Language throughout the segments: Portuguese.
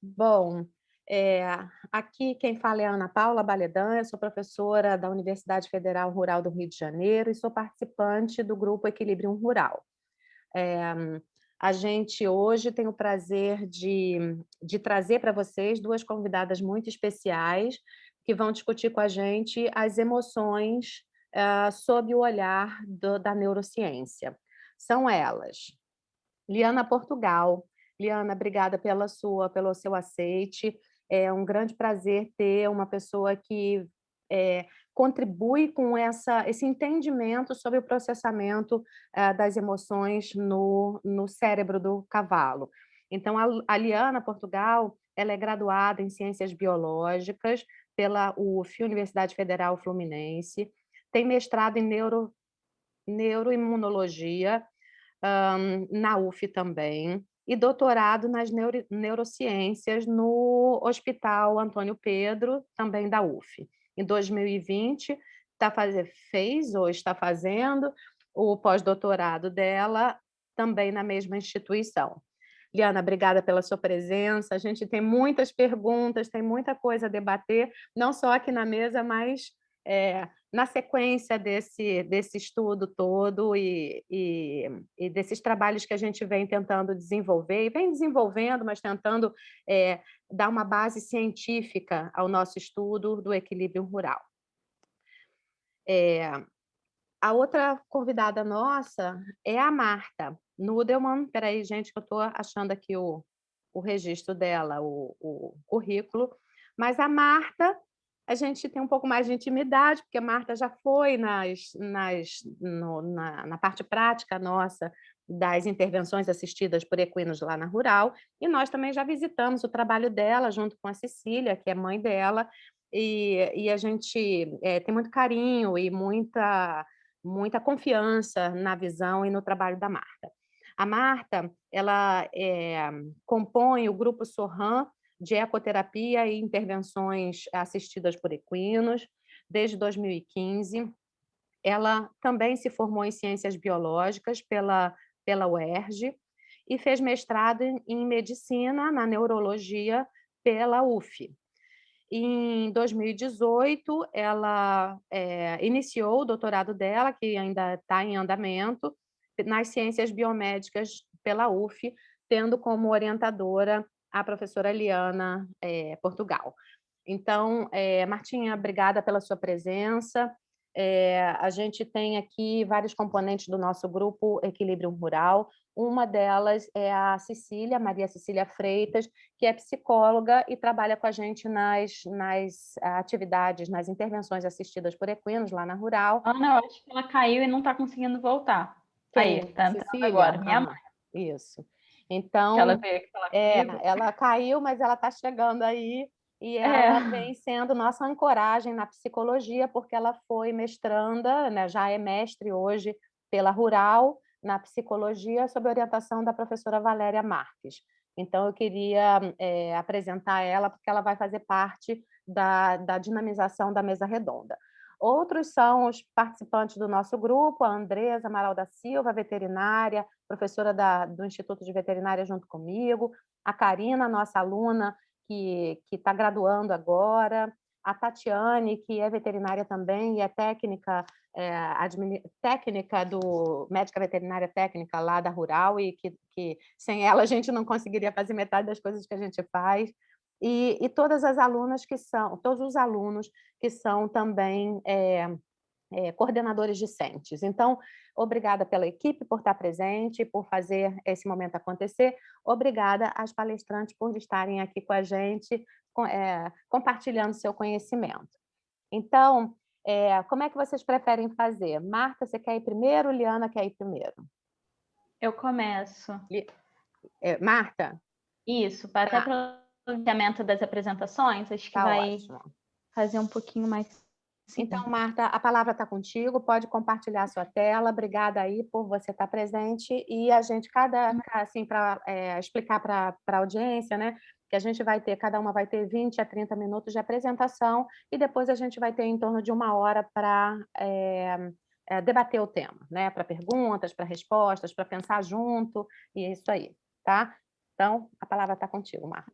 Bom, eh, aqui quem fala é a Ana Paula Baledan, eu sou professora da Universidade Federal Rural do Rio de Janeiro e sou participante do grupo Equilibrium Rural. Eh, a gente hoje tem o prazer de trazer para vocês 2 convidadas muito especiais, que vão discutir com a gente as emoções, sob o olhar da neurociência. São elas: Liana Portugal. Liana, obrigada pelo seu aceite. É um grande prazer ter uma pessoa que contribui com esse entendimento sobre o processamento das emoções no cérebro do cavalo. Então, a Liana Portugal, ela é graduada em Ciências Biológicas pela UF, Universidade Federal Fluminense, tem mestrado em neuroimunologia na UF também, e doutorado nas neurociências no Hospital Antônio Pedro, também da UF. Em 2020, fez ou está fazendo o pós-doutorado dela também na mesma instituição. Liana, obrigada pela sua presença. A gente tem muitas perguntas, tem muita coisa a debater, não só aqui na mesa, mas na sequência desse estudo todo e desses trabalhos que a gente vem tentando desenvolver, e vem desenvolvendo, mas tentando dar uma base científica ao nosso estudo do equilíbrio rural. A outra convidada nossa é a Marta Nudelman. Espera aí, gente, que eu estou achando aqui o registro dela, o currículo. Mas a Marta, a gente tem um pouco mais de intimidade, porque a Marta já foi na parte prática nossa das intervenções assistidas por equinos lá na Rural, e nós também já visitamos o trabalho dela junto com a Cecília, que é mãe dela, e a gente tem muito carinho e muita confiança na visão e no trabalho da Marta. A Marta, ela compõe o grupo Sorran de ecoterapia e intervenções assistidas por equinos desde 2015. Ela também se formou em ciências biológicas pela UERJ e fez mestrado em medicina na neurologia pela UF. Em 2018, ela iniciou o doutorado dela, que ainda está em andamento, nas ciências biomédicas pela UF, tendo como orientadora a professora Liana Portugal. Então, Martinha, obrigada pela sua presença. A gente tem aqui vários componentes do nosso grupo Equilíbrio Rural. Uma delas é a Cecília, Maria Cecília Freitas, que é psicóloga e trabalha com a gente nas atividades, nas intervenções assistidas por equinos lá na Rural. Ana, eu acho que ela caiu e não está conseguindo voltar. Aí, Quem? tá entrando agora, Cecília? minha mãe, Ah, isso. que ela Então, veio aqui falar comigo. ela caiu, mas ela está chegando aí e ela É, vem sendo nossa ancoragem na psicologia, porque ela foi mestranda, né, já é mestre hoje pela Rural, na psicologia, sob orientação da professora Valéria Marques. Então, eu queria apresentar ela, porque ela vai fazer parte da dinamização da mesa redonda. Outros são os participantes do nosso grupo: a Andresa Amaral da Silva, veterinária, professora do Instituto de Veterinária junto comigo, a Karina, nossa aluna, que está graduando agora, a Tatiane, que é veterinária também e é técnica, técnica médica veterinária técnica lá da Rural, e que sem ela a gente não conseguiria fazer metade das coisas que a gente faz. E todas as alunas todos os alunos que são também coordenadores discentes. Então, obrigada pela equipe por estar presente, por fazer esse momento acontecer. Obrigada às palestrantes por estarem aqui com a gente, compartilhando seu conhecimento. Então, como é que vocês preferem fazer? Marta, você quer ir primeiro? Liana quer ir primeiro? eu começo. Marta? Isso, até Tá, para o planejamento das apresentações, acho que tá vai ótimo. fazer um pouquinho mais Então, sentido. Marta, a palavra está contigo, pode compartilhar a sua tela. Obrigada aí por você estar presente. E a gente, assim, para explicar para a audiência, né, que a gente vai ter, cada uma vai ter 20 a 30 minutos de apresentação, e depois a gente vai ter em torno de 1 hora para debater o tema, né, para perguntas, para respostas, para pensar junto, e é isso aí, tá? Então, a palavra está contigo, Marta.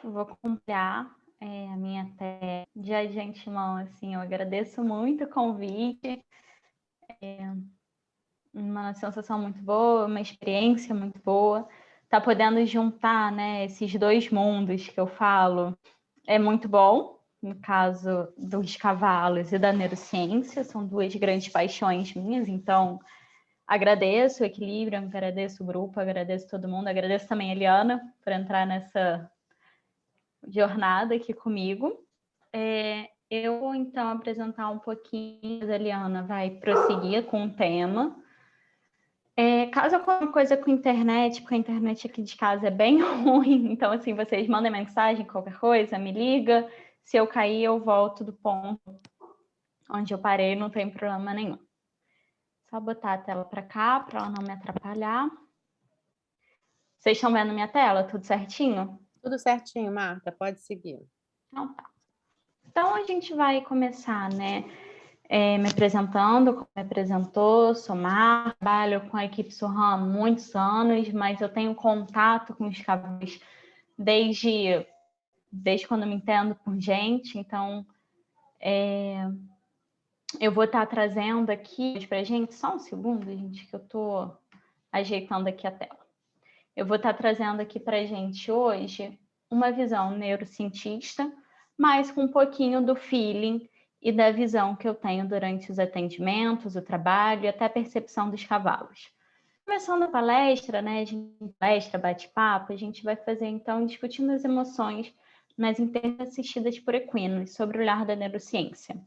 Eu vou compartilhar a minha tela já de antemão, assim, eu agradeço muito o convite, uma sensação muito boa, uma experiência muito boa, tá podendo juntar, né, esses dois mundos que eu falo, é muito bom, no caso dos cavalos e da neurociência, são duas grandes paixões minhas, então agradeço o equilíbrio, agradeço o grupo, agradeço todo mundo, agradeço também a Eliana por entrar nessa jornada aqui comigo. Eu vou então apresentar um pouquinho, a Eliana vai prosseguir com o tema. Caso alguma coisa com a internet, porque a internet aqui de casa é bem ruim, então assim, vocês mandem mensagem, qualquer coisa, me liga. Se eu cair, eu volto do ponto onde eu parei, não tem problema nenhum. Só botar a tela para cá, para ela não me atrapalhar. Vocês estão vendo minha tela? Tudo certinho? Tudo certinho, Marta, pode seguir. Então tá. Então a gente vai começar, né? Me apresentando, como me apresentou, sou Mar, trabalho com a equipe Surram há muitos anos, mas eu tenho contato com os cavalos desde quando me entendo por gente, então eu vou estar trazendo aqui para a gente, só um segundo, gente, que eu estou ajeitando aqui a tela. Eu vou estar trazendo aqui para a gente hoje uma visão neurocientista, mas com um pouquinho do feeling e da visão que eu tenho durante os atendimentos, o trabalho e até a percepção dos cavalos. Começando a palestra, né, palestra, bate-papo, a gente vai fazer então discutindo as emoções nas intervenções assistidas por equinos sobre o olhar da neurociência.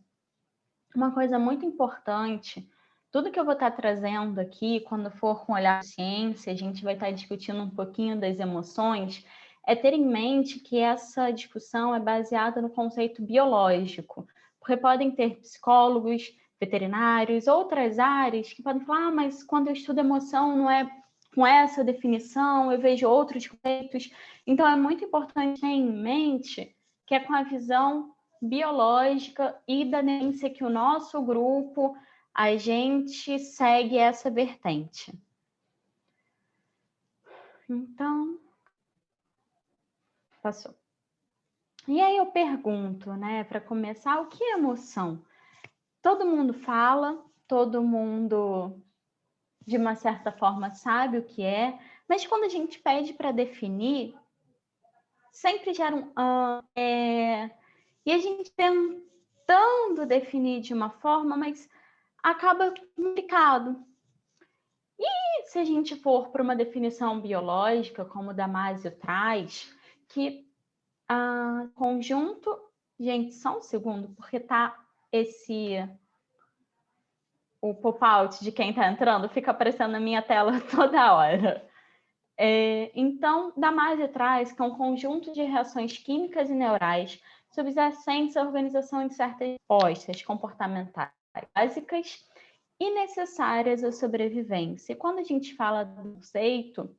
Uma coisa muito importante, tudo que eu vou estar trazendo aqui, quando for com olhar da ciência, a gente vai estar discutindo um pouquinho das emoções, é ter em mente que essa discussão é baseada no conceito biológico, porque podem ter psicólogos, veterinários, outras áreas que podem falar, mas quando eu estudo emoção não é com essa definição, eu vejo outros conceitos. Então é muito importante ter em mente que é com a visão biológica e da ciência que o nosso grupo, a gente segue essa vertente. Então, passou. E aí eu pergunto, né, para começar, o que é emoção? Todo mundo fala, todo mundo, de uma certa forma, sabe o que é, mas quando a gente pede para definir, sempre gera um e a gente tentando definir de uma forma, mas acaba complicado. E se a gente for para uma definição biológica, como o Damasio traz, que conjunto... Gente, só um segundo, porque tá o pop-out de quem está entrando fica aparecendo na minha tela toda hora. Então, Damasio traz que é um conjunto de reações químicas e neurais subjacentes à organização de certas respostas comportamentais básicas e necessárias à sobrevivência. E quando a gente fala do conceito,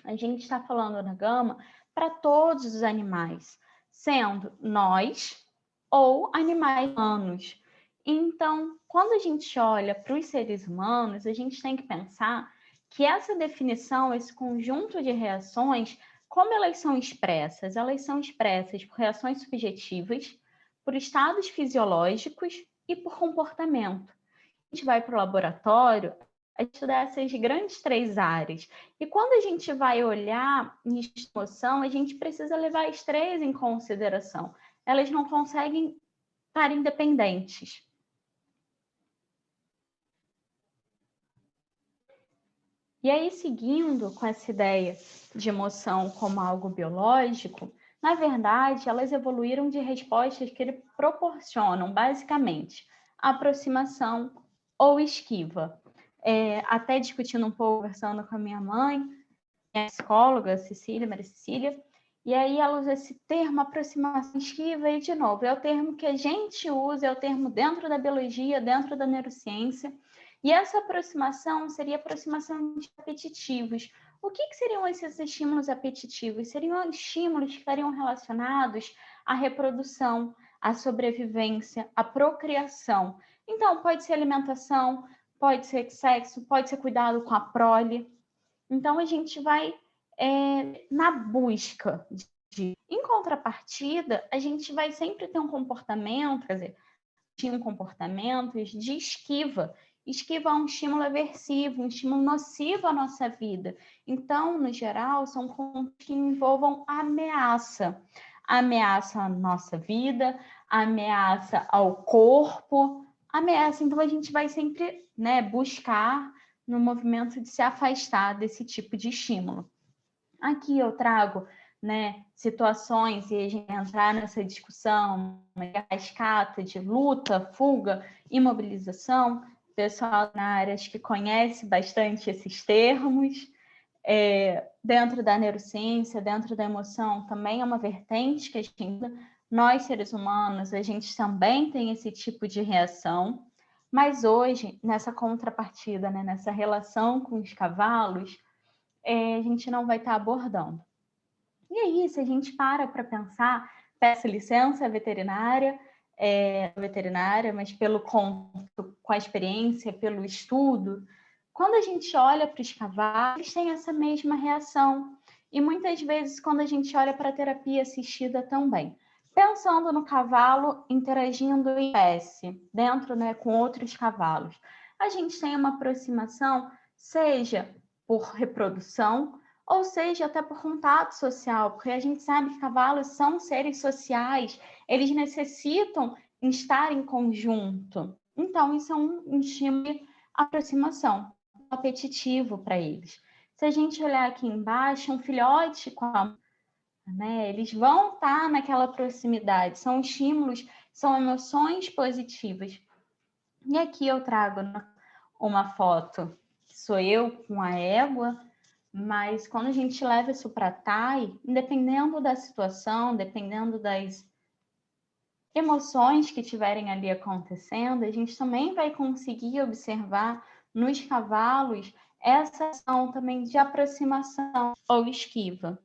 a gente está falando na gama para todos os animais, sendo nós ou animais humanos. Então, quando a gente olha para os seres humanos, a gente tem que pensar que essa definição, esse conjunto de reações, como elas são expressas? Elas são expressas por reações subjetivas, por estados fisiológicos e por comportamento. A gente vai para o laboratório a estudar essas grandes três áreas. E quando a gente vai olhar em emoção, a gente precisa levar as três em consideração. Elas não conseguem estar independentes. E aí, seguindo com essa ideia de emoção como algo biológico, na verdade, elas evoluíram de respostas que proporcionam, basicamente, aproximação ou esquiva. Até discutindo um pouco, conversando com a minha mãe, a psicóloga, Maria Cecília, e aí ela usa esse termo aproximação esquiva, e de novo, é o termo que a gente usa, é o termo dentro da biologia, dentro da neurociência, e essa aproximação seria aproximação de apetitivos. O que seriam esses estímulos apetitivos? Seriam estímulos que estariam relacionados à reprodução, à sobrevivência, à procriação. Então, pode ser alimentação, pode ser sexo, pode ser cuidado com a prole. Então, a gente vai na busca Em contrapartida, a gente vai sempre ter um comportamento, quer dizer, tinham comportamentos de esquiva. Esquiva é um estímulo aversivo, um estímulo nocivo à nossa vida. Então, no geral, são condutas que envolvam ameaça. Ameaça à nossa vida, ameaça ao corpo, ameaça. Então, a gente vai sempre, né, buscar no movimento de se afastar desse tipo de estímulo. Aqui eu trago, né, situações, e a gente entrar nessa discussão, uma cascata de luta, fuga, imobilização, pessoal na área acho que conhece bastante esses termos. Dentro da neurociência, dentro da emoção, também é uma vertente que a gente, nós seres humanos, a gente também tem esse tipo de reação, mas hoje, nessa contrapartida, né, nessa relação com os cavalos, a gente não vai estar abordando. E aí, se a gente para pensar, peço licença veterinária, mas pelo conto, com a experiência, pelo estudo, quando a gente olha para os cavalos, eles têm essa mesma reação. E muitas vezes, quando a gente olha para a terapia assistida também. Pensando no cavalo interagindo em espécie, dentro, né, com outros cavalos, a gente tem uma aproximação, seja por reprodução, ou seja, até por contato social, porque a gente sabe que cavalos são seres sociais, eles necessitam estar em conjunto. Então, isso é um estímulo de aproximação, apetitivo para eles. Se a gente olhar aqui embaixo, um filhote com a né, eles vão estar naquela proximidade, são estímulos, são emoções positivas. E aqui eu trago uma foto, sou eu com a égua, mas quando a gente leva isso para a TAI, dependendo da situação, dependendo das emoções que estiverem ali acontecendo, a gente também vai conseguir observar nos cavalos essa ação também de aproximação ou esquiva.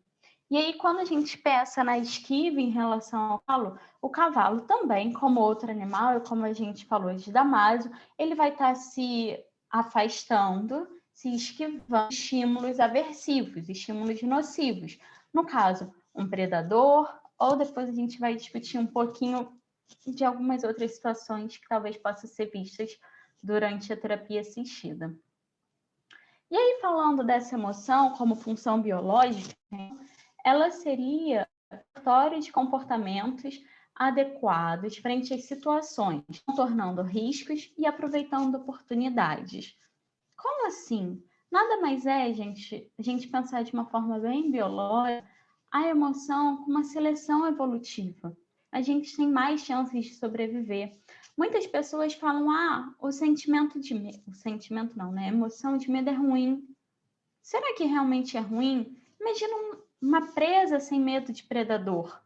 E aí, quando a gente pensa na esquiva em relação ao cavalo, o cavalo também, como outro animal, e como a gente falou de Damasio, ele vai estar se afastando, se esquivando de estímulos aversivos, estímulos nocivos. No caso, um predador, ou depois a gente vai discutir um pouquinho de algumas outras situações que talvez possam ser vistas durante a terapia assistida. E aí, falando dessa emoção como função biológica, ela seria repertório de comportamentos adequados frente às situações, contornando riscos e aproveitando oportunidades. Como assim? Nada mais é, gente, a gente pensar de uma forma bem biológica, a emoção como uma seleção evolutiva. A gente tem mais chances de sobreviver. Muitas pessoas falam, o sentimento de medo, o sentimento não, né? A emoção de medo é ruim. Será que realmente é ruim? Imagina uma presa sem medo de predador.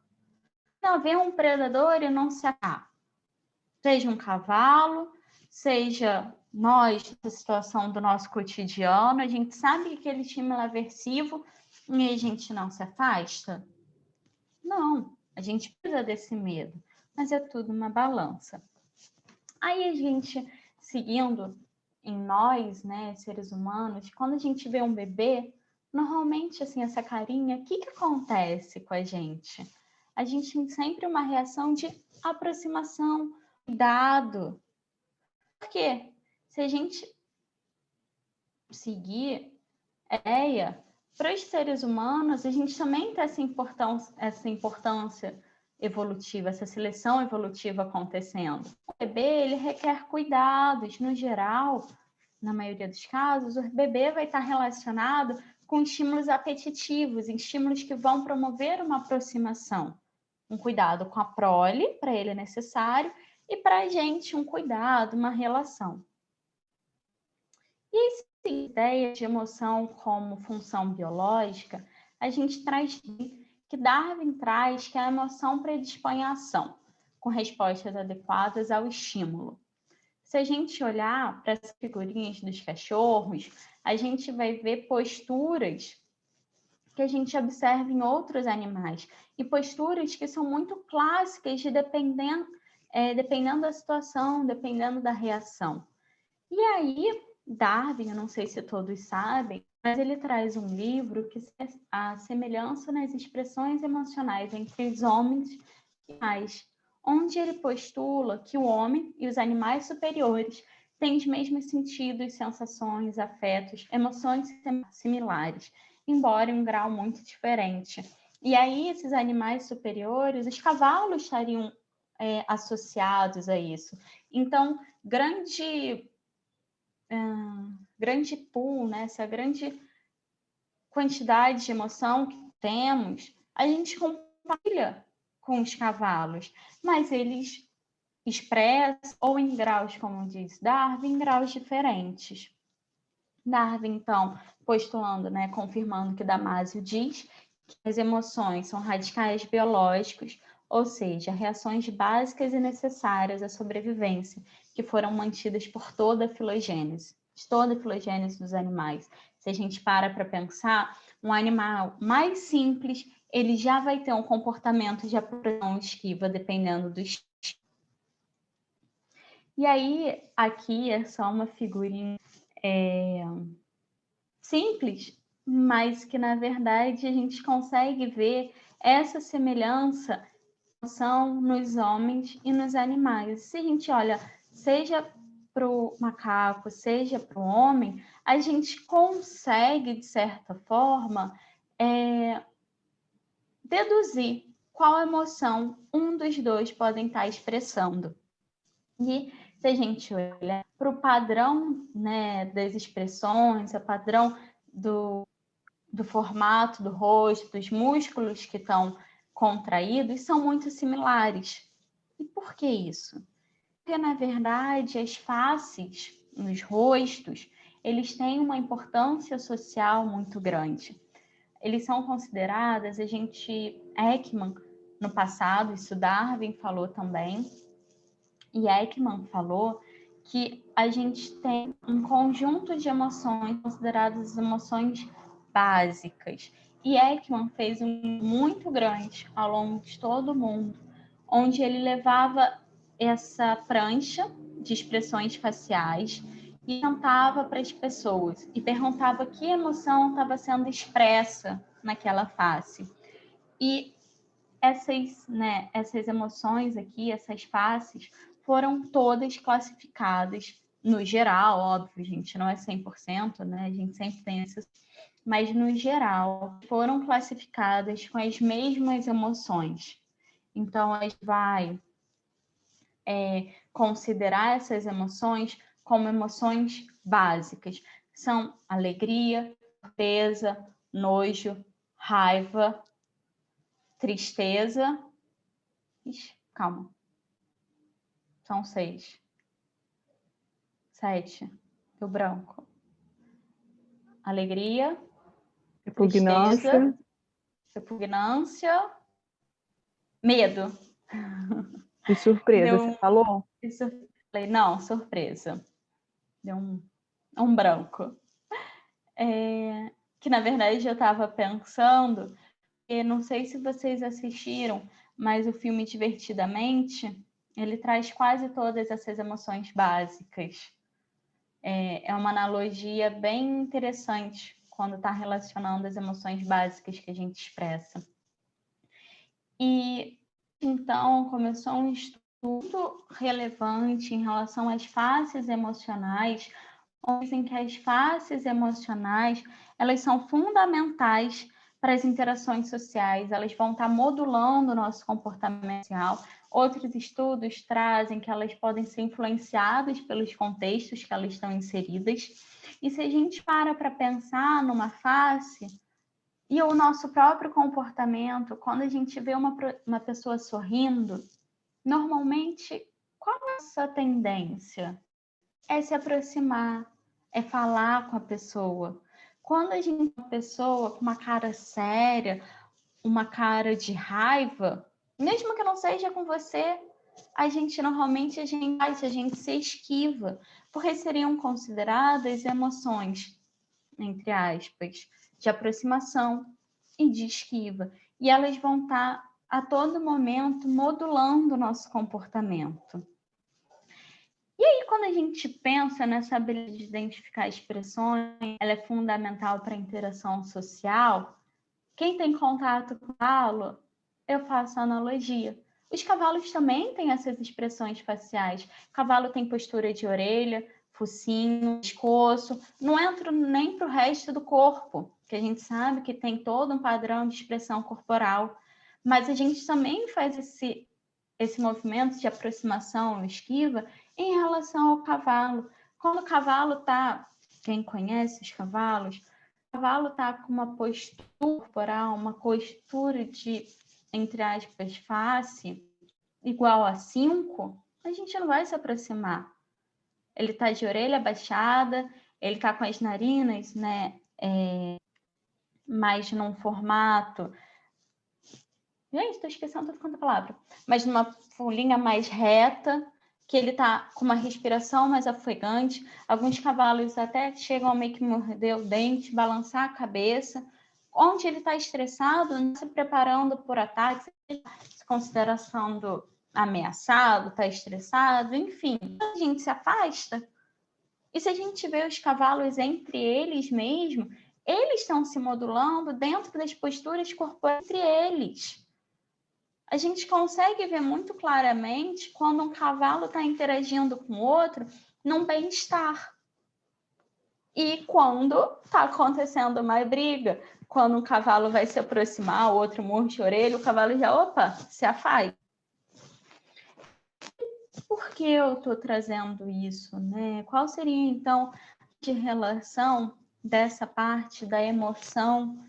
Não vê um predador e não se ataca. Seja um cavalo, seja nós, na situação do nosso cotidiano, a gente sabe que aquele estímulo é aversivo e a gente não se afasta? Não, a gente precisa desse medo, mas é tudo uma balança. Aí a gente, seguindo em nós, né, seres humanos, quando a gente vê um bebê, normalmente, assim, essa carinha, o que acontece com a gente? A gente tem sempre uma reação de aproximação, cuidado. Por quê? Se a gente seguir a ideia, para os seres humanos, a gente também tem essa importância evolutiva, essa seleção evolutiva acontecendo. O bebê, ele requer cuidados, no geral, na maioria dos casos, o bebê vai estar relacionado com estímulos apetitivos, estímulos que vão promover uma aproximação. Um cuidado com a prole, para ele é necessário, e para a gente um cuidado, uma relação. E essa ideia de emoção como função biológica, a gente traz que Darwin traz que a emoção predispõe à ação, com respostas adequadas ao estímulo. Se a gente olhar para as figurinhas dos cachorros, a gente vai ver posturas que a gente observa em outros animais, e posturas que são muito clássicas de dependendo da situação, dependendo da reação. E aí, Darwin, eu não sei se todos sabem, mas ele traz um livro que a semelhança nas expressões emocionais entre os homens e animais, onde ele postula que o homem e os animais superiores têm os mesmos sentidos, sensações, afetos, emoções similares, embora em um grau muito diferente. E aí, esses animais superiores, os cavalos estariam associados a isso. Então, grande pool, né? Essa grande quantidade de emoção que temos, a gente compartilha com os cavalos, mas eles expressam, ou em graus, como diz Darwin, em graus diferentes. Darwin, então, postulando, né, confirmando que Damasio diz que as emoções são radicais biológicos, ou seja, reações básicas e necessárias à sobrevivência, que foram mantidas por toda a filogênese dos animais. Se a gente para pensar, um animal mais simples, ele já vai ter um comportamento de aproximação esquiva, dependendo do estilo. E aí, aqui é só uma figurinha simples, mas que, na verdade, a gente consegue ver essa semelhança são nos homens e nos animais. Se a gente olha, seja para o macaco, seja para o homem, a gente consegue, de certa forma, deduzir qual emoção um dos dois podem estar expressando. E se a gente olhar para o padrão, né, das expressões, o padrão do formato do rosto, dos músculos que estão contraídos, são muito similares. E por que isso? Porque, na verdade, as faces nos rostos, eles têm uma importância social muito grande. Eles são consideradas, Ekman, no passado, isso Darwin falou também, e Ekman falou que a gente tem um conjunto de emoções consideradas emoções básicas. E Ekman fez um muito grande ao longo de todo o mundo, onde ele levava essa prancha de expressões faciais e cantava para as pessoas e perguntava que emoção estava sendo expressa naquela face. E essas emoções aqui, essas faces, foram todas classificadas no geral, óbvio, gente, não é 100%, né? A gente sempre tem essas, mas no geral foram classificadas com as mesmas emoções. Então, a gente vai considerar essas emoções como emoções básicas. São alegria, tristeza, nojo, raiva, tristeza. Ixi, calma. São 6. 7. Deu branco. Alegria, Repugnância. Repugnância, medo. E surpresa, você falou? Não, surpresa. Deu um branco. Que, na verdade, eu estava pensando, e não sei se vocês assistiram, mas o filme Divertidamente, ele traz quase todas essas emoções básicas. É uma analogia bem interessante quando está relacionando as emoções básicas que a gente expressa. E, então, começou um estudo relevante em relação às faces emocionais, onde dizem que as faces emocionais, elas são fundamentais para as interações sociais, elas vão estar modulando o nosso comportamento social. Outros estudos trazem que elas podem ser influenciadas pelos contextos que elas estão inseridas. E se a gente para pensar numa face e o nosso próprio comportamento, quando a gente vê uma pessoa sorrindo, normalmente, qual é a nossa tendência? É se aproximar, é falar com a pessoa. Quando a gente vê uma pessoa com uma cara séria, uma cara de raiva, mesmo que não seja com você, a gente se esquiva, porque seriam consideradas emoções, entre aspas, de aproximação e de esquiva. E elas vão estar a todo momento modulando o nosso comportamento. E aí, quando a gente pensa nessa habilidade de identificar expressões, ela é fundamental para a interação social. Quem tem contato com o cavalo, eu faço a analogia. Os cavalos também têm essas expressões faciais. O cavalo tem postura de orelha, focinho, pescoço. Não entro nem para o resto do corpo, que a gente sabe que tem todo um padrão de expressão corporal. Mas a gente também faz esse movimento de aproximação, esquiva, em relação ao cavalo. Quando o cavalo está, quem conhece os cavalos, o cavalo está com uma postura corporal, uma postura de, entre aspas, face, igual a 5, a gente não vai se aproximar. Ele está de orelha baixada, ele está com as narinas, né, mais num formato... Gente, estou esquecendo tudo quanto é palavra. Mas numa linha mais reta, que ele está com uma respiração mais ofegante. Alguns cavalos até chegam a meio que morder o dente, balançar a cabeça. Onde ele está estressado, se preparando por ataque, se considerando ameaçado, está estressado, enfim. A gente se afasta. E se a gente vê os cavalos entre eles mesmo, eles estão se modulando dentro das posturas corporais entre eles. A gente consegue ver muito claramente quando um cavalo está interagindo com o outro num bem-estar. E quando está acontecendo uma briga, quando um cavalo vai se aproximar, o outro murcha a orelha, o cavalo já, opa, se afasta. Por que eu estou trazendo isso, né? Qual seria, então, de relação dessa parte da emoção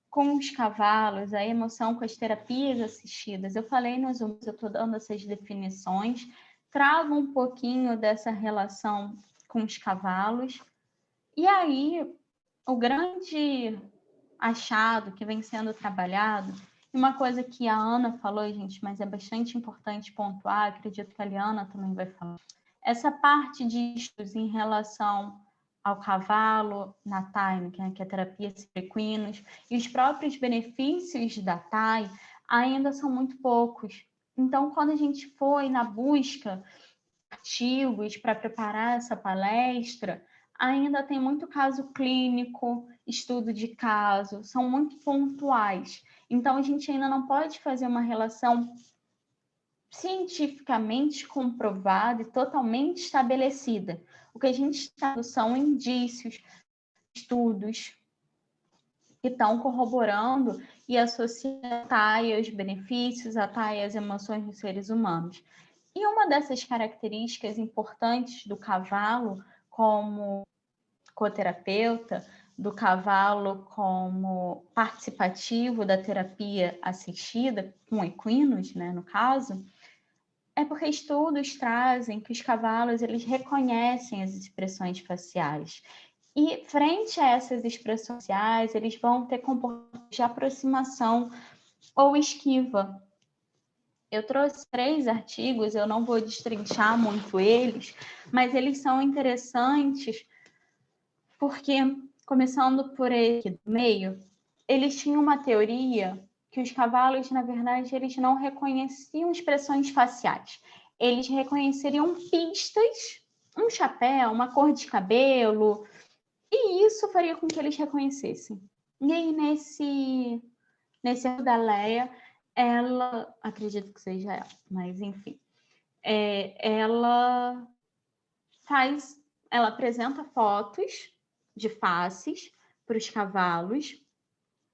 com os cavalos, a emoção com as terapias assistidas? Eu falei nos Zooms, eu estou dando essas definições, trago um pouquinho dessa relação com os cavalos, e aí o grande achado que vem sendo trabalhado, uma coisa que a Ana falou, gente, mas é bastante importante pontuar, acredito que a Liana também vai falar, essa parte de estudos em relação ao cavalo na TAI, que é a terapia equinos, e os próprios benefícios da TAI ainda são muito poucos. Então, quando a gente foi na busca de artigos para preparar essa palestra, ainda tem muito caso clínico, estudo de caso, são muito pontuais. Então, a gente ainda não pode fazer uma relação cientificamente comprovada e totalmente estabelecida. O que a gente está são indícios, estudos que estão corroborando e associando a TAI aos benefícios, a TAI às emoções dos seres humanos. E uma dessas características importantes do cavalo como coterapeuta, do cavalo como participativo da terapia assistida, com equinos, né, no caso, é porque estudos trazem que os cavalos eles reconhecem as expressões faciais. E frente a essas expressões faciais, eles vão ter comportamentos de aproximação ou esquiva. Eu trouxe 3 artigos, eu não vou destrinchar muito eles, mas eles são interessantes porque, começando por esse do meio, eles tinham uma teoria que os cavalos, na verdade, eles não reconheciam expressões faciais. Eles reconheceriam pistas, um chapéu, uma cor de cabelo, e isso faria com que eles reconhecessem. E aí, nesse erro da Leia, ela, acredito que seja ela, mas enfim, ela apresenta fotos de faces para os cavalos,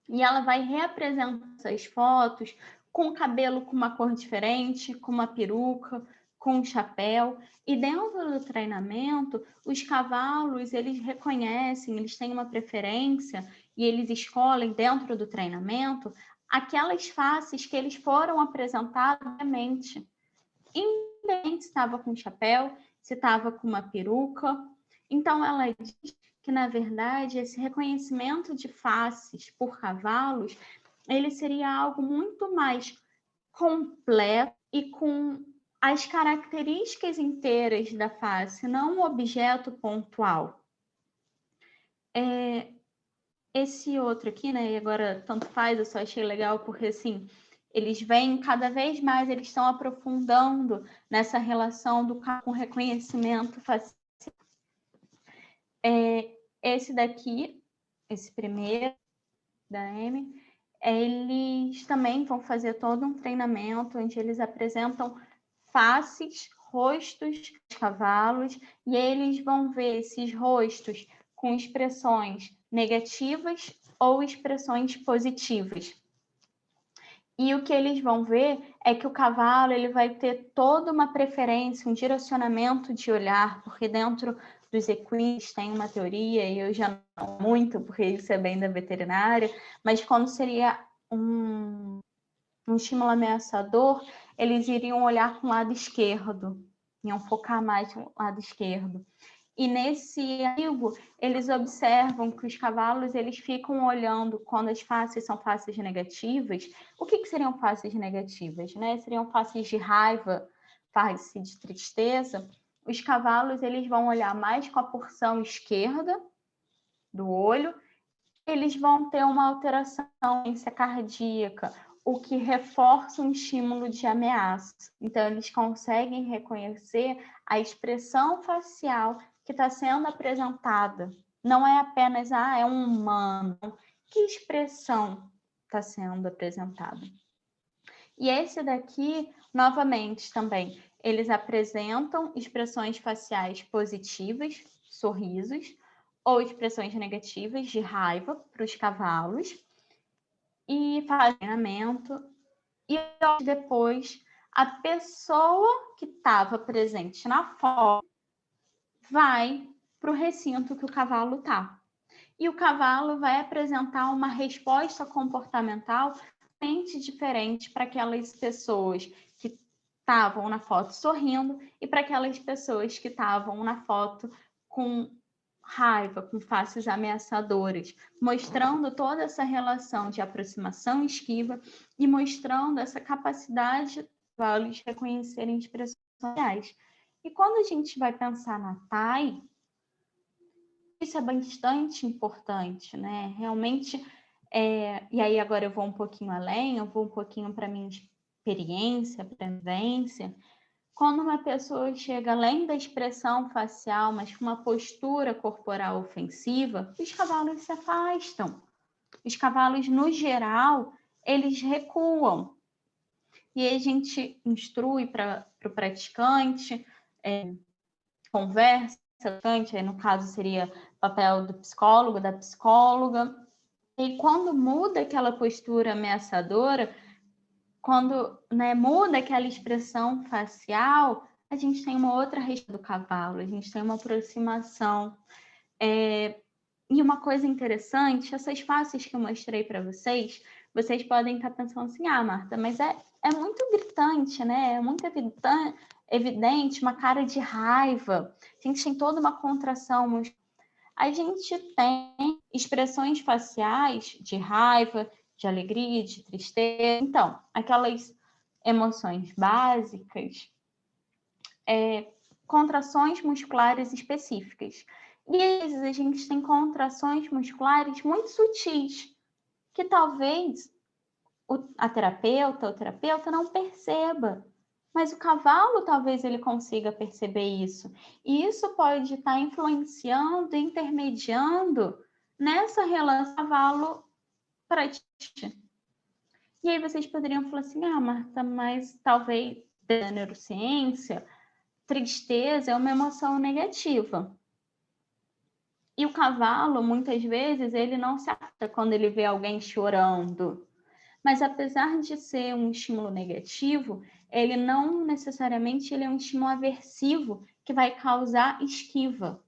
e ela vai reapresentar essas fotos com o cabelo com uma cor diferente, com uma peruca, com um chapéu. E dentro do treinamento, os cavalos, eles reconhecem, eles têm uma preferência e eles escolhem dentro do treinamento aquelas faces que eles foram apresentados na mente. Independente se estava com chapéu, se estava com uma peruca. Então, ela diz que, na verdade, esse reconhecimento de faces por cavalos, ele seria algo muito mais completo e com as características inteiras da face, não um objeto pontual. Esse outro aqui, né, e agora tanto faz, eu só achei legal porque, assim, eles vêm cada vez mais, eles estão aprofundando nessa relação do com reconhecimento facial. Esse daqui, esse primeiro da Amy, eles também vão fazer todo um treinamento onde eles apresentam faces, rostos dos cavalos, e eles vão ver esses rostos com expressões negativas ou expressões positivas. E o que eles vão ver é que o cavalo ele vai ter toda uma preferência, um direcionamento de olhar, porque dentro dos equinos tem uma teoria, e eu já não muito, porque isso é bem da veterinária, mas quando seria um estímulo ameaçador, eles iriam olhar para o lado esquerdo, iam focar mais no lado esquerdo. E nesse artigo, eles observam que os cavalos eles ficam olhando quando as faces são faces negativas. O que seriam faces negativas, né? Seriam faces de raiva, face de tristeza. Os cavalos eles vão olhar mais com a porção esquerda do olho. Eles vão ter uma alteração cardíaca, o que reforça um estímulo de ameaça. Então, eles conseguem reconhecer a expressão facial que está sendo apresentada. Não é apenas, é um humano. Que expressão está sendo apresentada? E esse daqui, novamente, também, eles apresentam expressões faciais positivas, sorrisos, ou expressões negativas de raiva para os cavalos, e fazem treinamento, e depois a pessoa que estava presente na foto vai para o recinto que o cavalo está. E o cavalo vai apresentar uma resposta comportamental totalmente diferente para aquelas pessoas que estavam na foto sorrindo e para aquelas pessoas que estavam na foto com raiva, com faces ameaçadoras, mostrando toda essa relação de aproximação e esquiva e mostrando essa capacidade dos cavalos de reconhecerem expressões faciais. E quando a gente vai pensar na TAI, isso é bastante importante, né? Realmente, e aí agora eu vou um pouquinho além, eu vou um pouquinho para a minha experiência, para a vivência. Quando uma pessoa chega além da expressão facial, mas com uma postura corporal ofensiva, os cavalos se afastam. Os cavalos, no geral, eles recuam. E aí a gente instrui para o praticante, conversa, aí no caso seria o papel do psicólogo, da psicóloga. E quando muda aquela postura ameaçadora, quando muda aquela expressão facial, a gente tem uma outra resposta do cavalo, a gente tem uma aproximação. E uma coisa interessante, essas faces que eu mostrei para vocês podem estar pensando assim, Marta, mas é muito gritante, né? É muito evidente, uma cara de raiva. A gente tem toda uma contração. A gente tem expressões faciais de raiva, de alegria, de tristeza. Então, aquelas emoções básicas, contrações musculares específicas. E às vezes a gente tem contrações musculares muito sutis, que talvez a terapeuta, o terapeuta não perceba. Mas o cavalo talvez ele consiga perceber isso. E isso pode estar influenciando, intermediando nessa relação cavalo-praticante. E aí vocês poderiam falar assim, Marta, mas talvez da neurociência, tristeza é uma emoção negativa. E o cavalo, muitas vezes, ele não se afasta quando ele vê alguém chorando. Mas apesar de ser um estímulo negativo, ele não necessariamente ele é um estímulo aversivo que vai causar esquiva.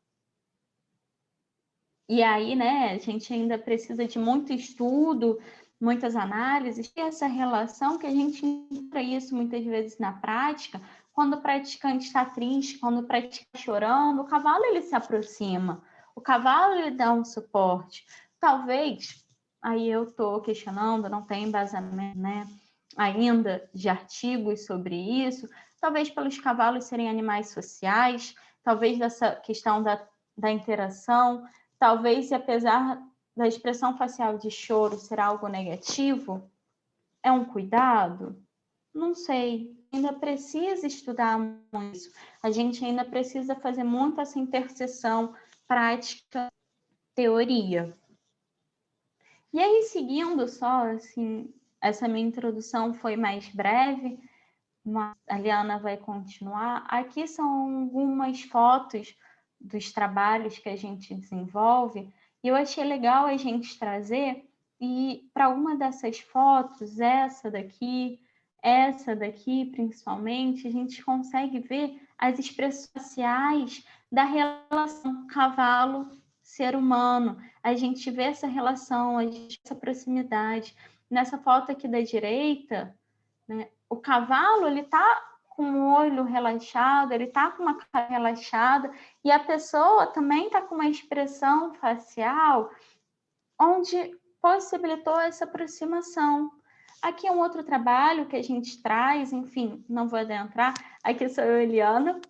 E aí, a gente ainda precisa de muito estudo, muitas análises, e essa relação que a gente encontra isso muitas vezes na prática, quando o praticante está triste, quando o praticante está chorando, o cavalo ele se aproxima, o cavalo ele dá um suporte. Talvez, aí eu estou questionando, não tem embasamento, ainda de artigos sobre isso, talvez pelos cavalos serem animais sociais, talvez dessa questão da interação, talvez, apesar da expressão facial de choro ser algo negativo, é um cuidado? Não sei. Ainda precisa estudar muito isso. A gente ainda precisa fazer muito essa interseção prática, teoria. E aí, seguindo só, assim, essa minha introdução foi mais breve, mas a Liana vai continuar. Aqui são algumas fotos dos trabalhos que a gente desenvolve, e eu achei legal a gente trazer, e para uma dessas fotos, essa daqui, principalmente, a gente consegue ver as expressões faciais da relação cavalo-ser humano. A gente vê essa relação, a gente vê essa proximidade. Nessa foto aqui da direita, né, o cavalo, ele está com o olho relaxado, ele está com uma cara relaxada, e a pessoa também está com uma expressão facial onde possibilitou essa aproximação. Aqui é um outro trabalho que a gente traz, enfim, não vou adentrar. Aqui sou eu, Eliana,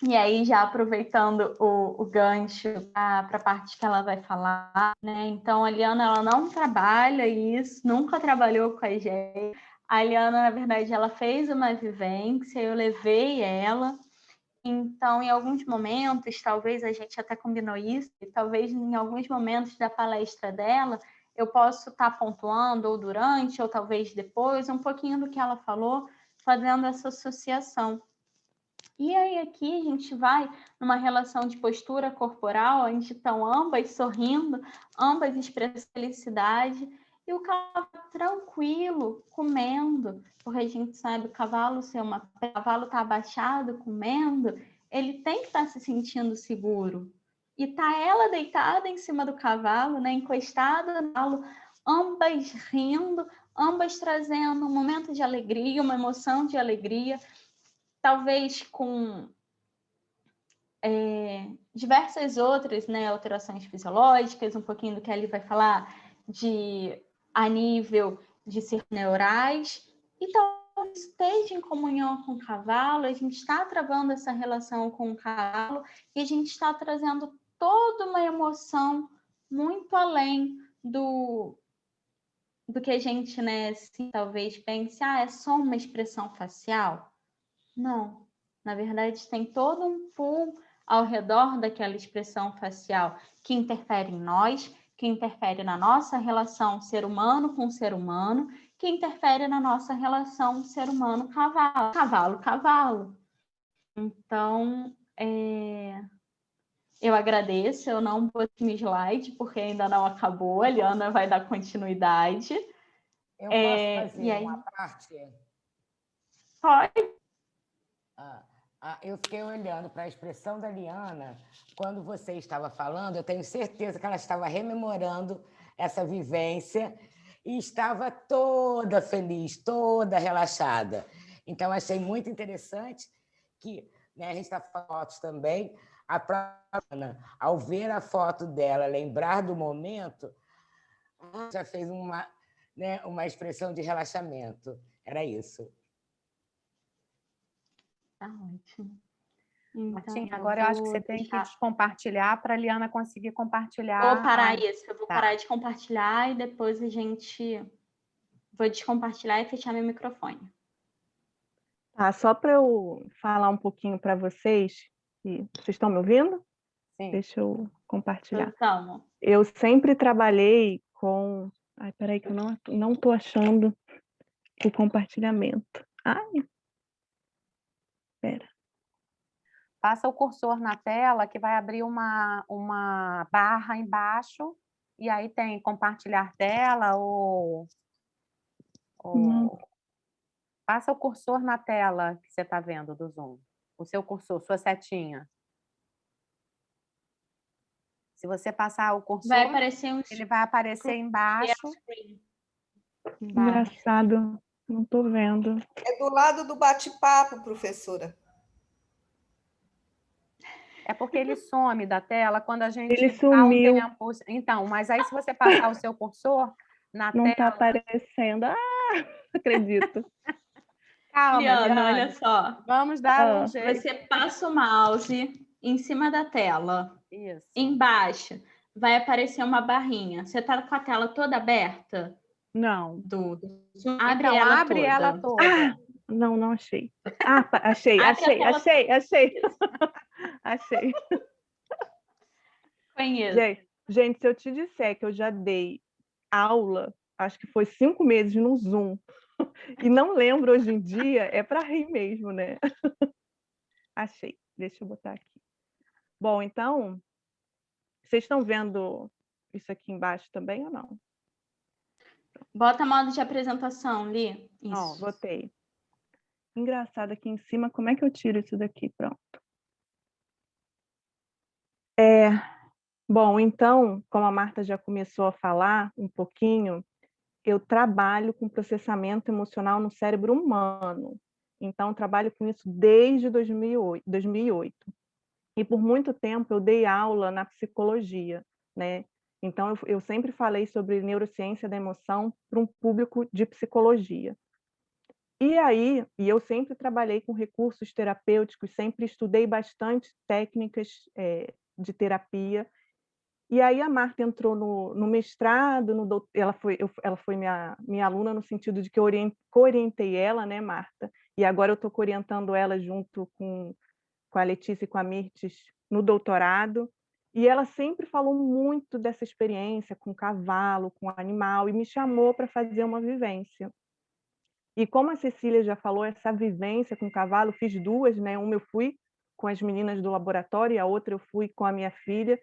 e aí já aproveitando o gancho para a parte que ela vai falar, né? Então, a Eliana, ela não trabalha isso, nunca trabalhou com a gente. A Eliana, na verdade, ela fez uma vivência, eu levei ela. Então, em alguns momentos, talvez a gente até combinou isso, e talvez em alguns momentos da palestra dela, eu posso estar pontuando, ou durante, ou talvez depois, um pouquinho do que ela falou, fazendo essa associação. E aí aqui a gente vai numa relação de postura corporal, onde estão ambas sorrindo, ambas expressando felicidade, e o cavalo tranquilo, comendo, porque a gente sabe o cavalo está abaixado, comendo, ele tem que estar se sentindo seguro. E tá ela deitada em cima do cavalo, né, encostada no cavalo, ambas rindo, ambas trazendo um momento de alegria, uma emoção de alegria, talvez com diversas outras, né, alterações fisiológicas, um pouquinho do que ele vai falar a nível de ser neurais, e talvez esteja em comunhão com o cavalo, a gente está travando essa relação com o cavalo, e a gente está trazendo toda uma emoção muito além do que a gente, né, assim, talvez pense, é só uma expressão facial. Não, na verdade tem todo um pool ao redor daquela expressão facial que interfere em nós, que interfere na nossa relação ser humano com ser humano, que interfere na nossa relação ser humano-cavalo, cavalo-cavalo. Então, eu agradeço, eu não botei no slide porque ainda não acabou, a Liana vai dar continuidade. Eu posso fazer uma parte? Pode. Eu fiquei olhando para a expressão da Liana, quando você estava falando, eu tenho certeza que ela estava rememorando essa vivência e estava toda feliz, toda relaxada. Então, achei muito interessante que, né, a gente está falando fotos também, a própria Ana, ao ver a foto dela, lembrar do momento, já fez uma expressão de relaxamento. Era isso. Tá ótimo. Martim, agora eu acho que você tem que descompartilhar para a Liana conseguir compartilhar. Vou parar isso, eu vou parar de compartilhar e depois vou descompartilhar e fechar meu microfone. Tá, só para eu falar um pouquinho para vocês, vocês estão me ouvindo? Sim. Deixa eu compartilhar. Estamos. Eu sempre trabalhei com... Ai, peraí que eu não estou achando o compartilhamento. Ai, espera. Passa o cursor na tela que vai abrir uma barra embaixo e aí tem compartilhar tela ou... Passa o cursor na tela que você está vendo do Zoom. O seu cursor, sua setinha. Se você passar o cursor, ele vai aparecer embaixo. Engraçado, não estou vendo. É do lado do bate-papo, professora. É porque ele some da tela quando a gente ele sumiu. dá um tempo. Então, mas aí se você passar o seu cursor na tela... Não está aparecendo. Acredito. Calma, Liana, olha só. Vamos dar um jeito. Você passa o mouse em cima da tela. Isso. Embaixo vai aparecer uma barrinha. Você está com a tela toda aberta? Não. Abre Então, ela abre toda. ela toda. Ah, não achei. Ah, achei. Achei. Conheço. Gente, se eu te disser que eu já dei aula, acho que foi 5 meses no Zoom, e não lembro hoje em dia, é para rir mesmo, né? Achei. Deixa eu botar aqui. Bom, então, vocês estão vendo isso aqui embaixo também ou não? Bota modo de apresentação, Li. Ó, Isso. botei. Engraçado aqui em cima, como é que eu tiro isso daqui? Pronto. Bom, então, como a Marta já começou a falar um pouquinho, eu trabalho com processamento emocional no cérebro humano. Então, trabalho com isso desde 2008. E por muito tempo eu dei aula na psicologia, né? Então, eu sempre falei sobre neurociência da emoção para um público de psicologia. E eu sempre trabalhei com recursos terapêuticos, sempre estudei bastante técnicas de terapia. E aí a Marta entrou no mestrado, ela foi minha aluna no sentido de que eu orientei ela, né, Marta? E agora eu estou orientando ela junto com a Letícia e com a Mirtes no doutorado. E ela sempre falou muito dessa experiência com cavalo, com animal, e me chamou para fazer uma vivência. E como a Cecília já falou, essa vivência com cavalo, fiz 2, né? Uma eu fui com as meninas do laboratório e a outra eu fui com a minha filha.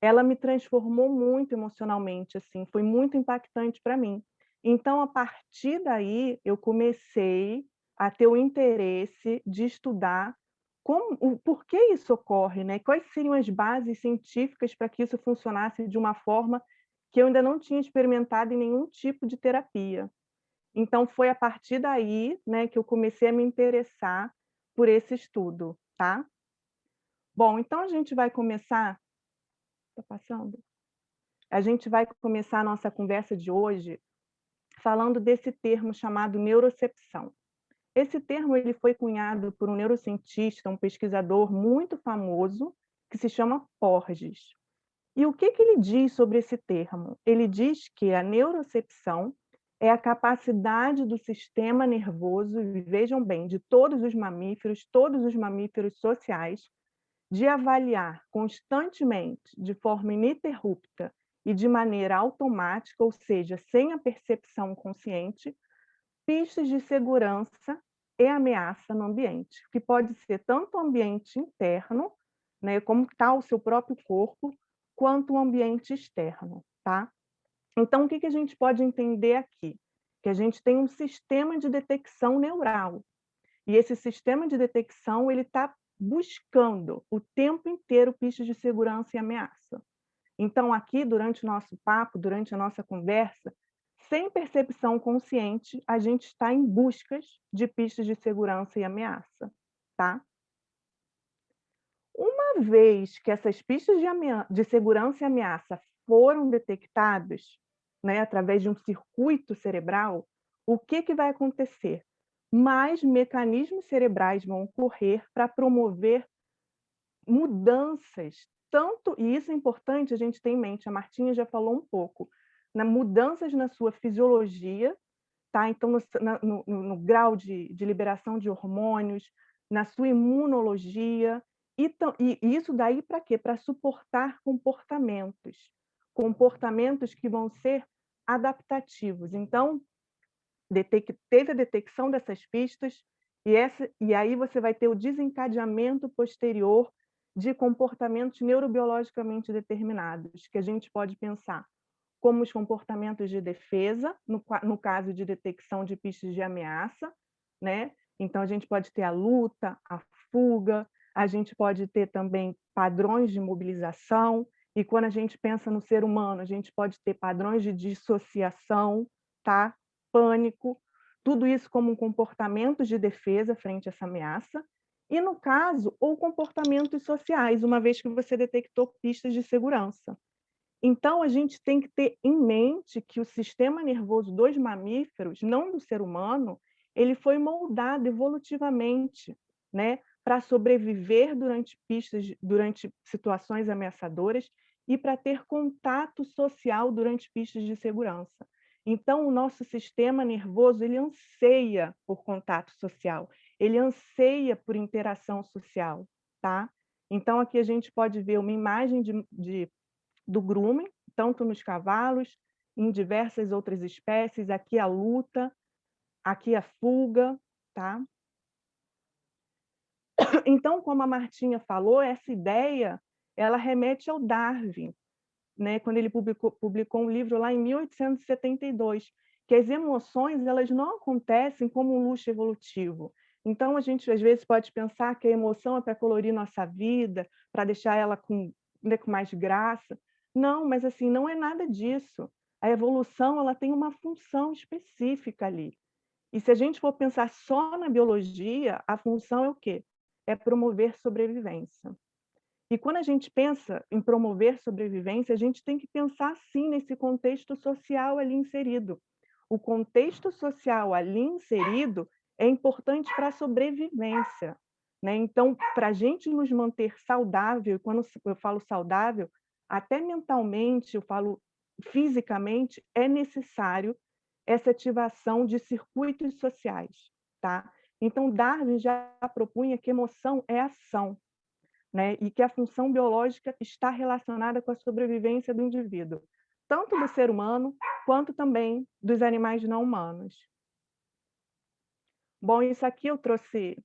Ela me transformou muito emocionalmente, assim, foi muito impactante para mim. Então, a partir daí, eu comecei a ter o interesse de estudar por que isso ocorre, né? Quais seriam as bases científicas para que isso funcionasse de uma forma que eu ainda não tinha experimentado em nenhum tipo de terapia. Então, foi a partir daí, né, que eu comecei a me interessar por esse estudo, tá? Bom, então a gente vai começar. Tá passando? A gente vai começar a nossa conversa de hoje falando desse termo chamado neurocepção. Esse termo ele foi cunhado por um neurocientista, um pesquisador muito famoso, que se chama Porges. E o que ele diz sobre esse termo? Ele diz que a neurocepção é a capacidade do sistema nervoso, e vejam bem, de todos os mamíferos sociais, de avaliar constantemente, de forma ininterrupta e de maneira automática, ou seja, sem a percepção consciente, pistas de segurança e ameaça no ambiente, que pode ser tanto o ambiente interno, né, como está o seu próprio corpo, quanto o ambiente externo, tá? Então, o que a gente pode entender aqui? Que a gente tem um sistema de detecção neural, e esse sistema de detecção ele está buscando o tempo inteiro pistas de segurança e ameaça. Então, aqui, durante o nosso papo, durante a nossa conversa, sem percepção consciente, a gente está em buscas de pistas de segurança e ameaça, tá? Uma vez que essas pistas de segurança e ameaça foram detectadas, né, através de um circuito cerebral, o que vai acontecer? Mais mecanismos cerebrais vão ocorrer para promover mudanças, e isso é importante a gente ter em mente, a Martinha já falou um pouco, mudanças na sua fisiologia, tá? Então, no grau de liberação de hormônios, na sua imunologia, e isso daí para quê? Para suportar comportamentos que vão ser adaptativos. Então, teve a detecção dessas pistas, e aí você vai ter o desencadeamento posterior de comportamentos neurobiologicamente determinados, que a gente pode pensar como os comportamentos de defesa, no caso de detecção de pistas de ameaça, né? Então, a gente pode ter a luta, a fuga, a gente pode ter também padrões de mobilização, e quando a gente pensa no ser humano, a gente pode ter padrões de dissociação, tá? Pânico, tudo isso como comportamentos de defesa frente a essa ameaça, e no caso, ou comportamentos sociais, uma vez que você detectou pistas de segurança. Então, a gente tem que ter em mente que o sistema nervoso dos mamíferos, não do ser humano, ele foi moldado evolutivamente, né, para sobreviver durante situações ameaçadoras e para ter contato social durante pistas de segurança. Então, o nosso sistema nervoso, ele anseia por contato social, ele anseia por interação social, tá? Então, aqui a gente pode ver uma imagem do grooming, tanto nos cavalos, em diversas outras espécies, aqui a luta, aqui a fuga, tá? Então, como a Martinha falou, essa ideia, ela remete ao Darwin, né, quando ele publicou um livro lá em 1872, que as emoções elas não acontecem como um luxo evolutivo. Então, a gente às vezes pode pensar que a emoção é para colorir nossa vida, para deixar ela né, com mais graça. Não, mas assim, não é nada disso. A evolução ela tem uma função específica ali. E se a gente for pensar só na biologia, a função é o quê? É promover sobrevivência. E quando a gente pensa em promover sobrevivência, a gente tem que pensar sim nesse contexto social ali inserido. O contexto social ali inserido é importante para a sobrevivência, né? Então, para a gente nos manter saudável, quando eu falo saudável, até mentalmente, eu falo fisicamente, é necessário essa ativação de circuitos sociais, tá? Então, Darwin já propunha que emoção é ação, né? E que a função biológica está relacionada com a sobrevivência do indivíduo, tanto do ser humano quanto também dos animais não humanos. Bom, isso aqui eu trouxe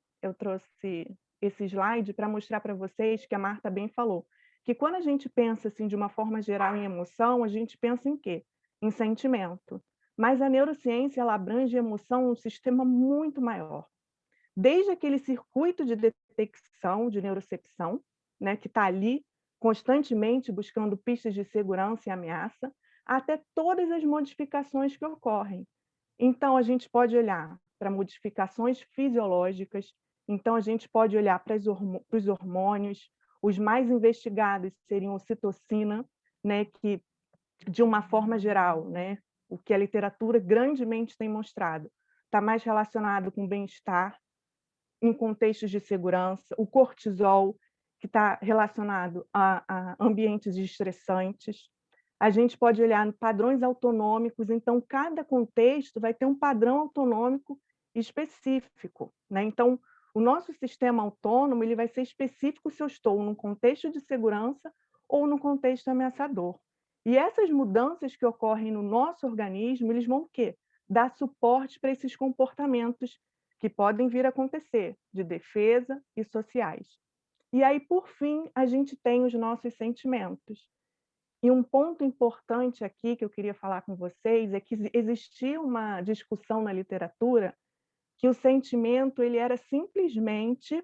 esse slide para mostrar para vocês que a Marta bem falou, que quando a gente pensa assim de uma forma geral em emoção, a gente pensa em quê? Em sentimento. Mas a neurociência ela abrange emoção um sistema muito maior. Desde aquele circuito de detecção, de neurocepção, né, que está ali constantemente buscando pistas de segurança e ameaça, até todas as modificações que ocorrem. Então, a gente pode olhar para modificações fisiológicas, então a gente pode olhar para os hormônios, os mais investigados seriam ocitocina, né, que, de uma forma geral, né, o que a literatura grandemente tem mostrado, está mais relacionado com bem-estar, em contextos de segurança, o cortisol, que está relacionado a ambientes estressantes. A gente pode olhar padrões autonômicos, então cada contexto vai ter um padrão autonômico específico, né? Então, o nosso sistema autônomo ele vai ser específico se eu estou num contexto de segurança ou num contexto ameaçador. E essas mudanças que ocorrem no nosso organismo, eles vão o quê? Dar suporte para esses comportamentos que podem vir a acontecer, de defesa e sociais. E aí, por fim, a gente tem os nossos sentimentos. E um ponto importante aqui que eu queria falar com vocês é que existia uma discussão na literatura que o sentimento ele era simplesmente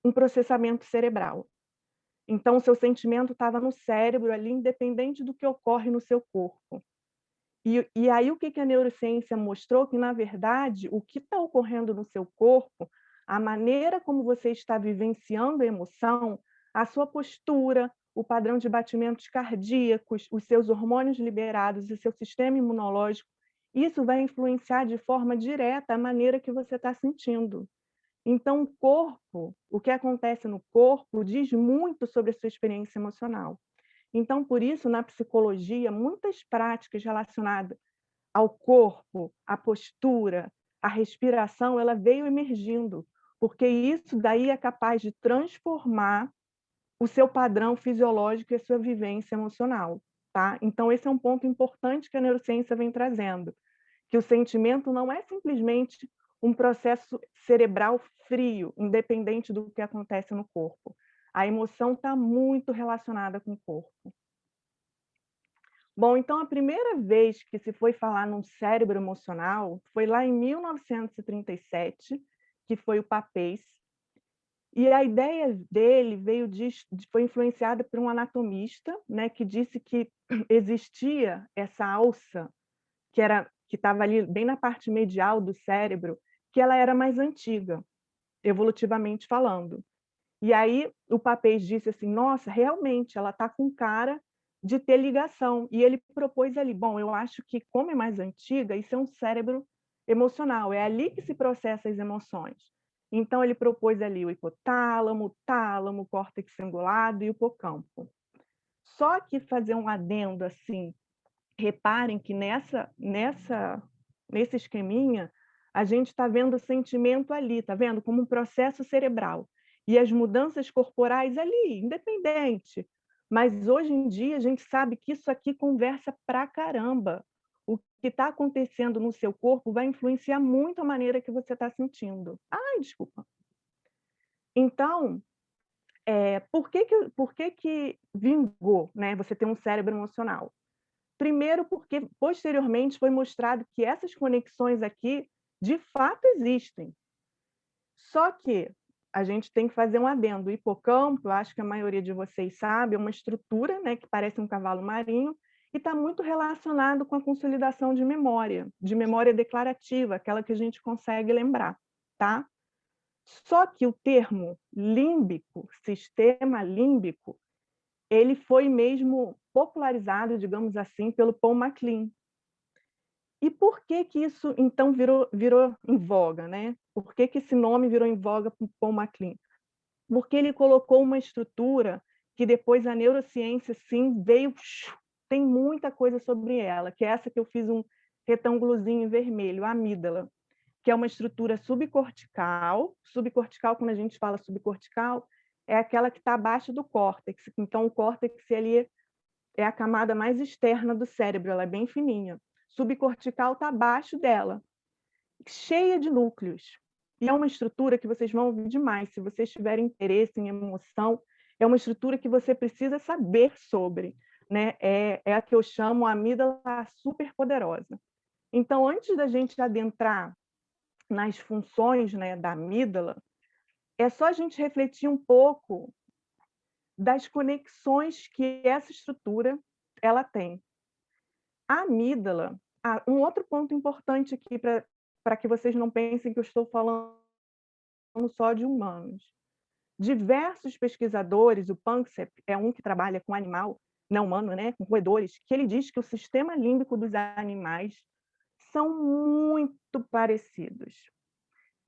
um processamento cerebral. Então, o seu sentimento estava no cérebro ali, independente do que ocorre no seu corpo. E aí o que a neurociência mostrou? Que, na verdade, o que está ocorrendo no seu corpo, a maneira como você está vivenciando a emoção, a sua postura, o padrão de batimentos cardíacos, os seus hormônios liberados, o seu sistema imunológico, isso vai influenciar de forma direta a maneira que você está sentindo. Então, o corpo, o que acontece no corpo, diz muito sobre a sua experiência emocional. Então, por isso, na psicologia, muitas práticas relacionadas ao corpo, à postura, à respiração, ela veio emergindo, porque isso daí é capaz de transformar o seu padrão fisiológico e a sua vivência emocional, tá? Então, esse é um ponto importante que a neurociência vem trazendo, que o sentimento não é simplesmente um processo cerebral frio, independente do que acontece no corpo. A emoção está muito relacionada com o corpo. Bom, então a primeira vez que se foi falar num cérebro emocional foi lá em 1937, que foi o Papez. E a ideia dele foi influenciada por um anatomista, né, que disse que existia essa alça que estava ali bem na parte medial do cérebro, que ela era mais antiga, evolutivamente falando. E aí o Papez disse assim, nossa, realmente, ela está com cara de ter ligação. E ele propôs ali, bom, eu acho que como é mais antiga, isso é um cérebro emocional, é ali que se processa as emoções. Então ele propôs ali o hipotálamo, o tálamo, o córtex cingulado e o hipocampo. Só que fazer um adendo assim, reparem que nesse esqueminha, a gente está vendo o sentimento ali, está vendo? Como um processo cerebral. E as mudanças corporais ali, independente. Mas hoje em dia a gente sabe que isso aqui conversa pra caramba. O que está acontecendo no seu corpo vai influenciar muito a maneira que você está sentindo. Ai, desculpa. Então, por que que vingou, né? Você ter um cérebro emocional? Primeiro, porque posteriormente foi mostrado que essas conexões aqui de fato existem. Só que a gente tem que fazer um adendo. O hipocampo, eu acho que a maioria de vocês sabe, é uma estrutura, né, que parece um cavalo marinho e está muito relacionado com a consolidação de memória declarativa, aquela que a gente consegue lembrar, tá? Só que o termo límbico, sistema límbico, ele foi mesmo popularizado, digamos assim, pelo Paul MacLean. E por que que isso, então, virou em voga, né? Por que que esse nome virou em voga para o Paul MacLean? Porque ele colocou uma estrutura que depois a neurociência, sim, veio... Tem muita coisa sobre ela, que é essa que eu fiz um retângulozinho em vermelho, a amígdala, que é uma estrutura subcortical. Subcortical, quando a gente fala subcortical, é aquela que está abaixo do córtex. Então, o córtex ali é a camada mais externa do cérebro, ela é bem fininha. Subcortical está abaixo dela, cheia de núcleos. E é uma estrutura que vocês vão ouvir demais, se vocês tiverem interesse em emoção, é uma estrutura que você precisa saber sobre, né? É a que eu chamo a amígdala superpoderosa. Então, antes da gente adentrar nas funções, né, da amígdala, é só a gente refletir um pouco das conexões que essa estrutura ela tem. A amígdala, um outro ponto importante aqui para que vocês não pensem que eu estou falando só de humanos. Diversos pesquisadores, o Panksepp é um que trabalha com animal, não humano, né, com roedores, que ele diz que o sistema límbico dos animais são muito parecidos.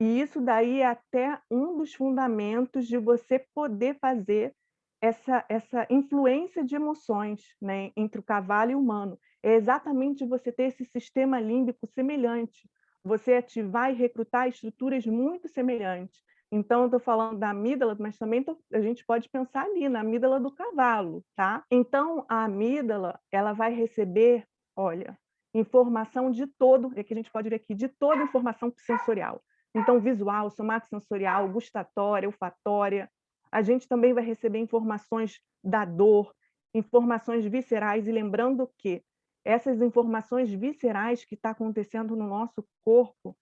E isso daí é até um dos fundamentos de você poder fazer essa influência de emoções, né, entre o cavalo e o humano. É exatamente você ter esse sistema límbico semelhante, você ativar e recrutar estruturas muito semelhantes. Então, eu estou falando da amígdala, mas também a gente pode pensar ali na amígdala do cavalo, tá? Então, a amígdala, ela vai receber, olha, informação de todo, é que a gente pode ver aqui, de toda a informação sensorial. Então, visual, somatosensorial, gustatória, olfatória. A gente também vai receber informações da dor, informações viscerais, e lembrando que essas informações viscerais que está acontecendo no nosso corpo,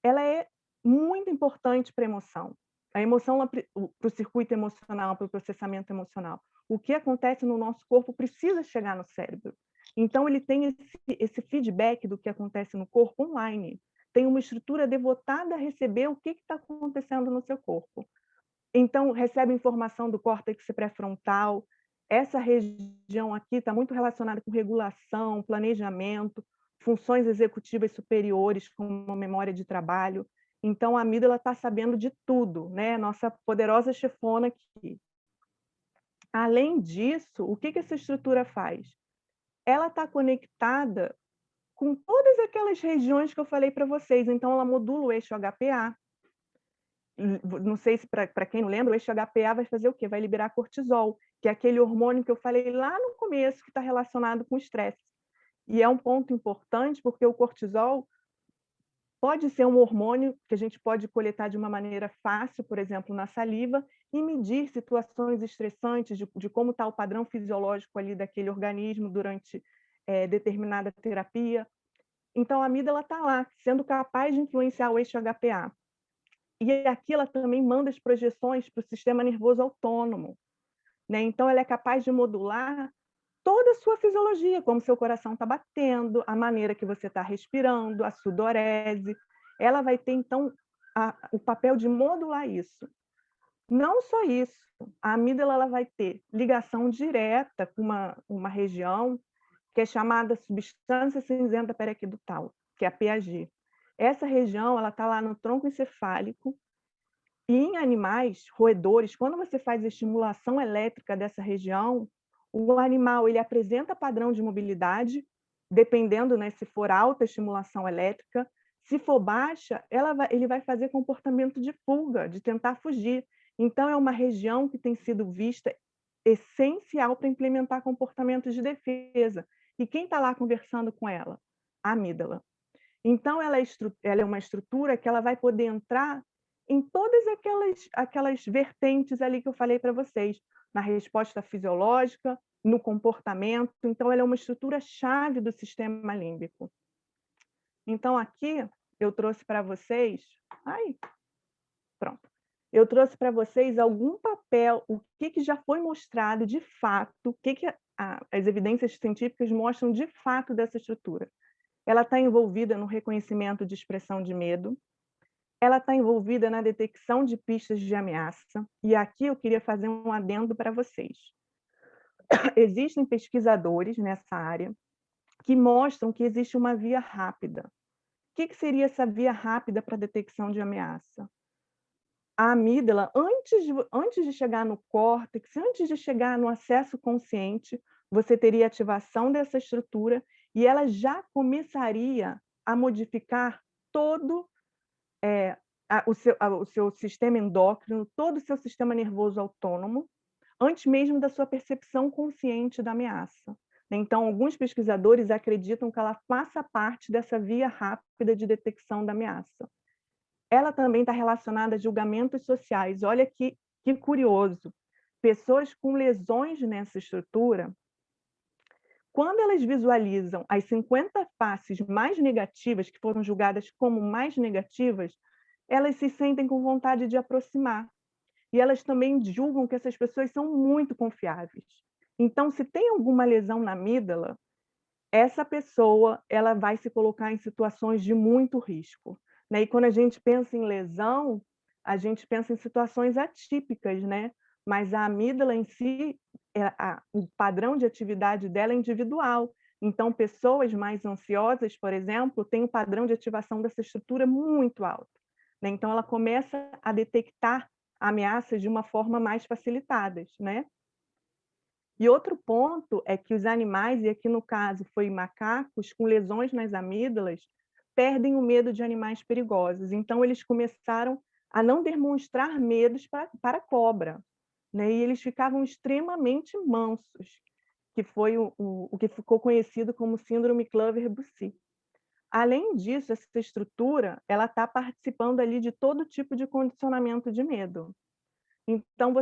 ela é muito importante para a emoção. A emoção, para o circuito emocional, para o processamento emocional. O que acontece no nosso corpo precisa chegar no cérebro. Então, ele tem esse feedback do que acontece no corpo online. Tem uma estrutura devotada a receber o que está acontecendo no seu corpo. Então, recebe informação do córtex pré-frontal. Essa região aqui está muito relacionada com regulação, planejamento, funções executivas superiores, como a memória de trabalho. Então, a amígdala está sabendo de tudo, né? Nossa poderosa chefona aqui. Além disso, o que essa estrutura faz? Ela está conectada com todas aquelas regiões que eu falei para vocês. Então, ela modula o eixo HPA. Não sei se, para quem não lembra, o eixo HPA vai fazer o quê? Vai liberar cortisol, que é aquele hormônio que eu falei lá no começo, que está relacionado com o estresse. E é um ponto importante, porque o cortisol pode ser um hormônio que a gente pode coletar de uma maneira fácil, por exemplo, na saliva, e medir situações estressantes de como está o padrão fisiológico ali daquele organismo durante determinada terapia. Então, a amígdala está lá, sendo capaz de influenciar o eixo HPA. E aqui ela também manda as projeções para o sistema nervoso autônomo, né? Então, ela é capaz de modular toda a sua fisiologia, como seu coração está batendo, a maneira que você está respirando, a sudorese. Ela vai ter, então, o papel de modular isso. Não só isso, a amígdala ela vai ter ligação direta com uma região que é chamada substância cinzenta periaquidutal, que é a PAG. Essa região ela está lá no tronco encefálico, e em animais, roedores, quando você faz a estimulação elétrica dessa região, o animal ele apresenta padrão de mobilidade, dependendo, né, se for alta a estimulação elétrica, se for baixa, ele vai fazer comportamento de fuga, de tentar fugir. Então, é uma região que tem sido vista essencial para implementar comportamentos de defesa. E quem está lá conversando com ela? A amígdala. Então, ela é uma estrutura que ela vai poder entrar em todas aquelas vertentes ali que eu falei para vocês, na resposta fisiológica, no comportamento. Então, ela é uma estrutura-chave do sistema límbico. Então, aqui eu trouxe para vocês... Pronto. Eu trouxe para vocês algum papel, o que já foi mostrado de fato, o que as evidências científicas mostram de fato dessa estrutura. Ela está envolvida no reconhecimento de expressão de medo, ela está envolvida na detecção de pistas de ameaça, e aqui eu queria fazer um adendo para vocês. Existem pesquisadores nessa área que mostram que existe uma via rápida. O que seria essa via rápida para a detecção de ameaça? A amígdala, antes de chegar no córtex, antes de chegar no acesso consciente, você teria ativação dessa estrutura e ela já começaria a modificar todo o seu sistema endócrino, todo o seu sistema nervoso autônomo, antes mesmo da sua percepção consciente da ameaça. Então, alguns pesquisadores acreditam que ela faça parte dessa via rápida de detecção da ameaça. Ela também está relacionada a julgamentos sociais. Olha que curioso. Pessoas com lesões nessa estrutura, quando elas visualizam as 50 faces mais negativas, que foram julgadas como mais negativas, elas se sentem com vontade de aproximar. E elas também julgam que essas pessoas são muito confiáveis. Então, se tem alguma lesão na amígdala, essa pessoa ela vai se colocar em situações de muito risco. E quando a gente pensa em lesão, a gente pensa em situações atípicas, né? Mas a amígdala em si, o padrão de atividade dela é individual. Então, pessoas mais ansiosas, por exemplo, têm um padrão de ativação dessa estrutura muito alto. Então, ela começa a detectar ameaças de uma forma mais facilitada, né? E outro ponto é que os animais, e aqui no caso foi macacos, com lesões nas amígdalas, perdem o medo de animais perigosos. Então, eles começaram a não demonstrar medos para a cobra, né? E eles ficavam extremamente mansos, que foi o que ficou conhecido como síndrome Clover-Bussy. Além disso, essa estrutura ela está participando ali de todo tipo de condicionamento de medo. Então,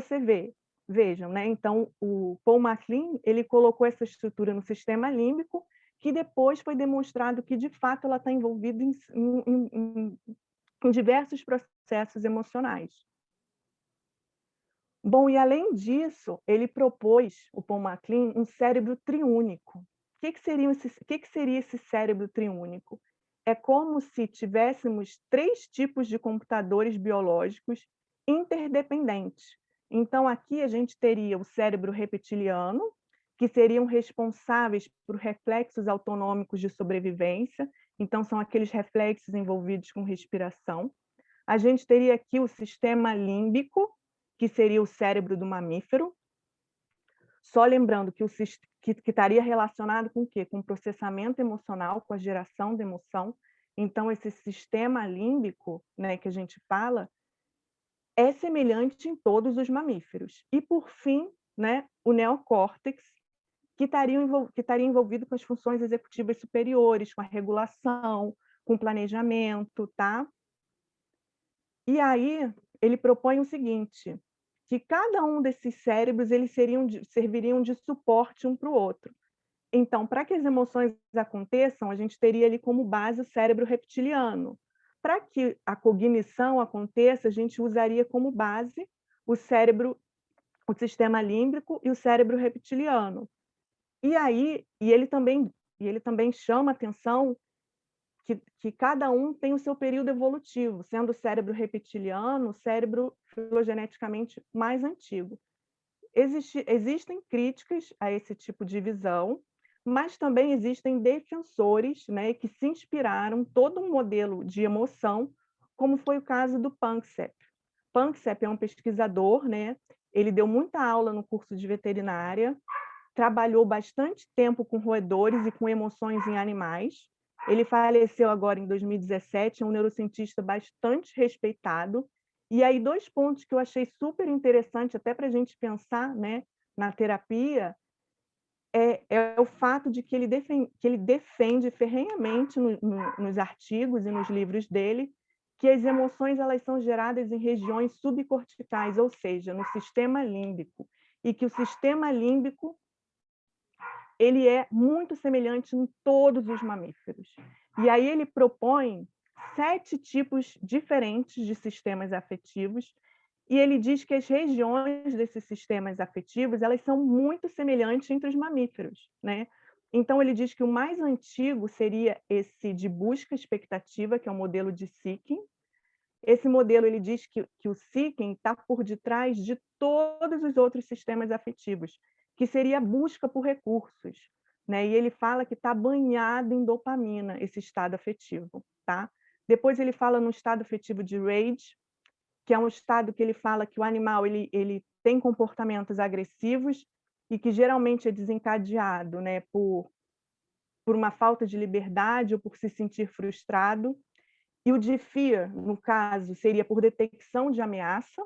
vejam, né? Então, o Paul MacLean, ele colocou essa estrutura no sistema límbico, que depois foi demonstrado que, de fato, ela está envolvida em diversos processos emocionais. Bom, e além disso, ele propôs, o Paul MacLean, um cérebro triúnico. O que seria esse cérebro triúnico? É como se tivéssemos 3 tipos de computadores biológicos interdependentes. Então, aqui a gente teria o cérebro reptiliano, que seriam responsáveis por reflexos autonômicos de sobrevivência. Então, são aqueles reflexos envolvidos com respiração. A gente teria aqui o sistema límbico, que seria o cérebro do mamífero. Só lembrando que estaria relacionado com o quê? Com o processamento emocional, com a geração de emoção. Então, esse sistema límbico, né, que a gente fala, é semelhante em todos os mamíferos. E, por fim, né, o neocórtex, que estaria envolvido com as funções executivas superiores, com a regulação, com o planejamento, tá? E aí, ele propõe o seguinte, que cada um desses cérebros eles serviriam de suporte um para o outro. Então, para que as emoções aconteçam, a gente teria ali como base o cérebro reptiliano. Para que a cognição aconteça, a gente usaria como base o sistema límbico e o cérebro reptiliano. E aí, ele também chama atenção que cada um tem o seu período evolutivo, sendo o cérebro reptiliano o cérebro filogeneticamente mais antigo. Existem críticas a esse tipo de visão, mas também existem defensores, né, que se inspiraram todo um modelo de emoção, como foi o caso do Panksepp. Panksepp é um pesquisador, né, ele deu muita aula no curso de veterinária, trabalhou bastante tempo com roedores e com emoções em animais. Ele faleceu agora em 2017, é um neurocientista bastante respeitado. E aí, 2 pontos que eu achei super interessante, até para a gente pensar, né, na terapia, é o fato de que ele defende ferrenhamente nos artigos e nos livros dele, que as emoções elas são geradas em regiões subcorticais, ou seja, no sistema límbico, e que o sistema límbico ele é muito semelhante em todos os mamíferos. E aí ele propõe 7 tipos diferentes de sistemas afetivos, e ele diz que as regiões desses sistemas afetivos elas são muito semelhantes entre os mamíferos, né? Então ele diz que o mais antigo seria esse de busca expectativa, que é o modelo de Seeking. Esse modelo ele diz que o Seeking está por detrás de todos os outros sistemas afetivos, que seria a busca por recursos, né? E ele fala que está banhado em dopamina, esse estado afetivo, tá? Depois ele fala no estado afetivo de rage, que é um estado que ele fala que o animal ele tem comportamentos agressivos e que geralmente é desencadeado, né, por uma falta de liberdade ou por se sentir frustrado. E o de fear, no caso, seria por detecção de ameaça.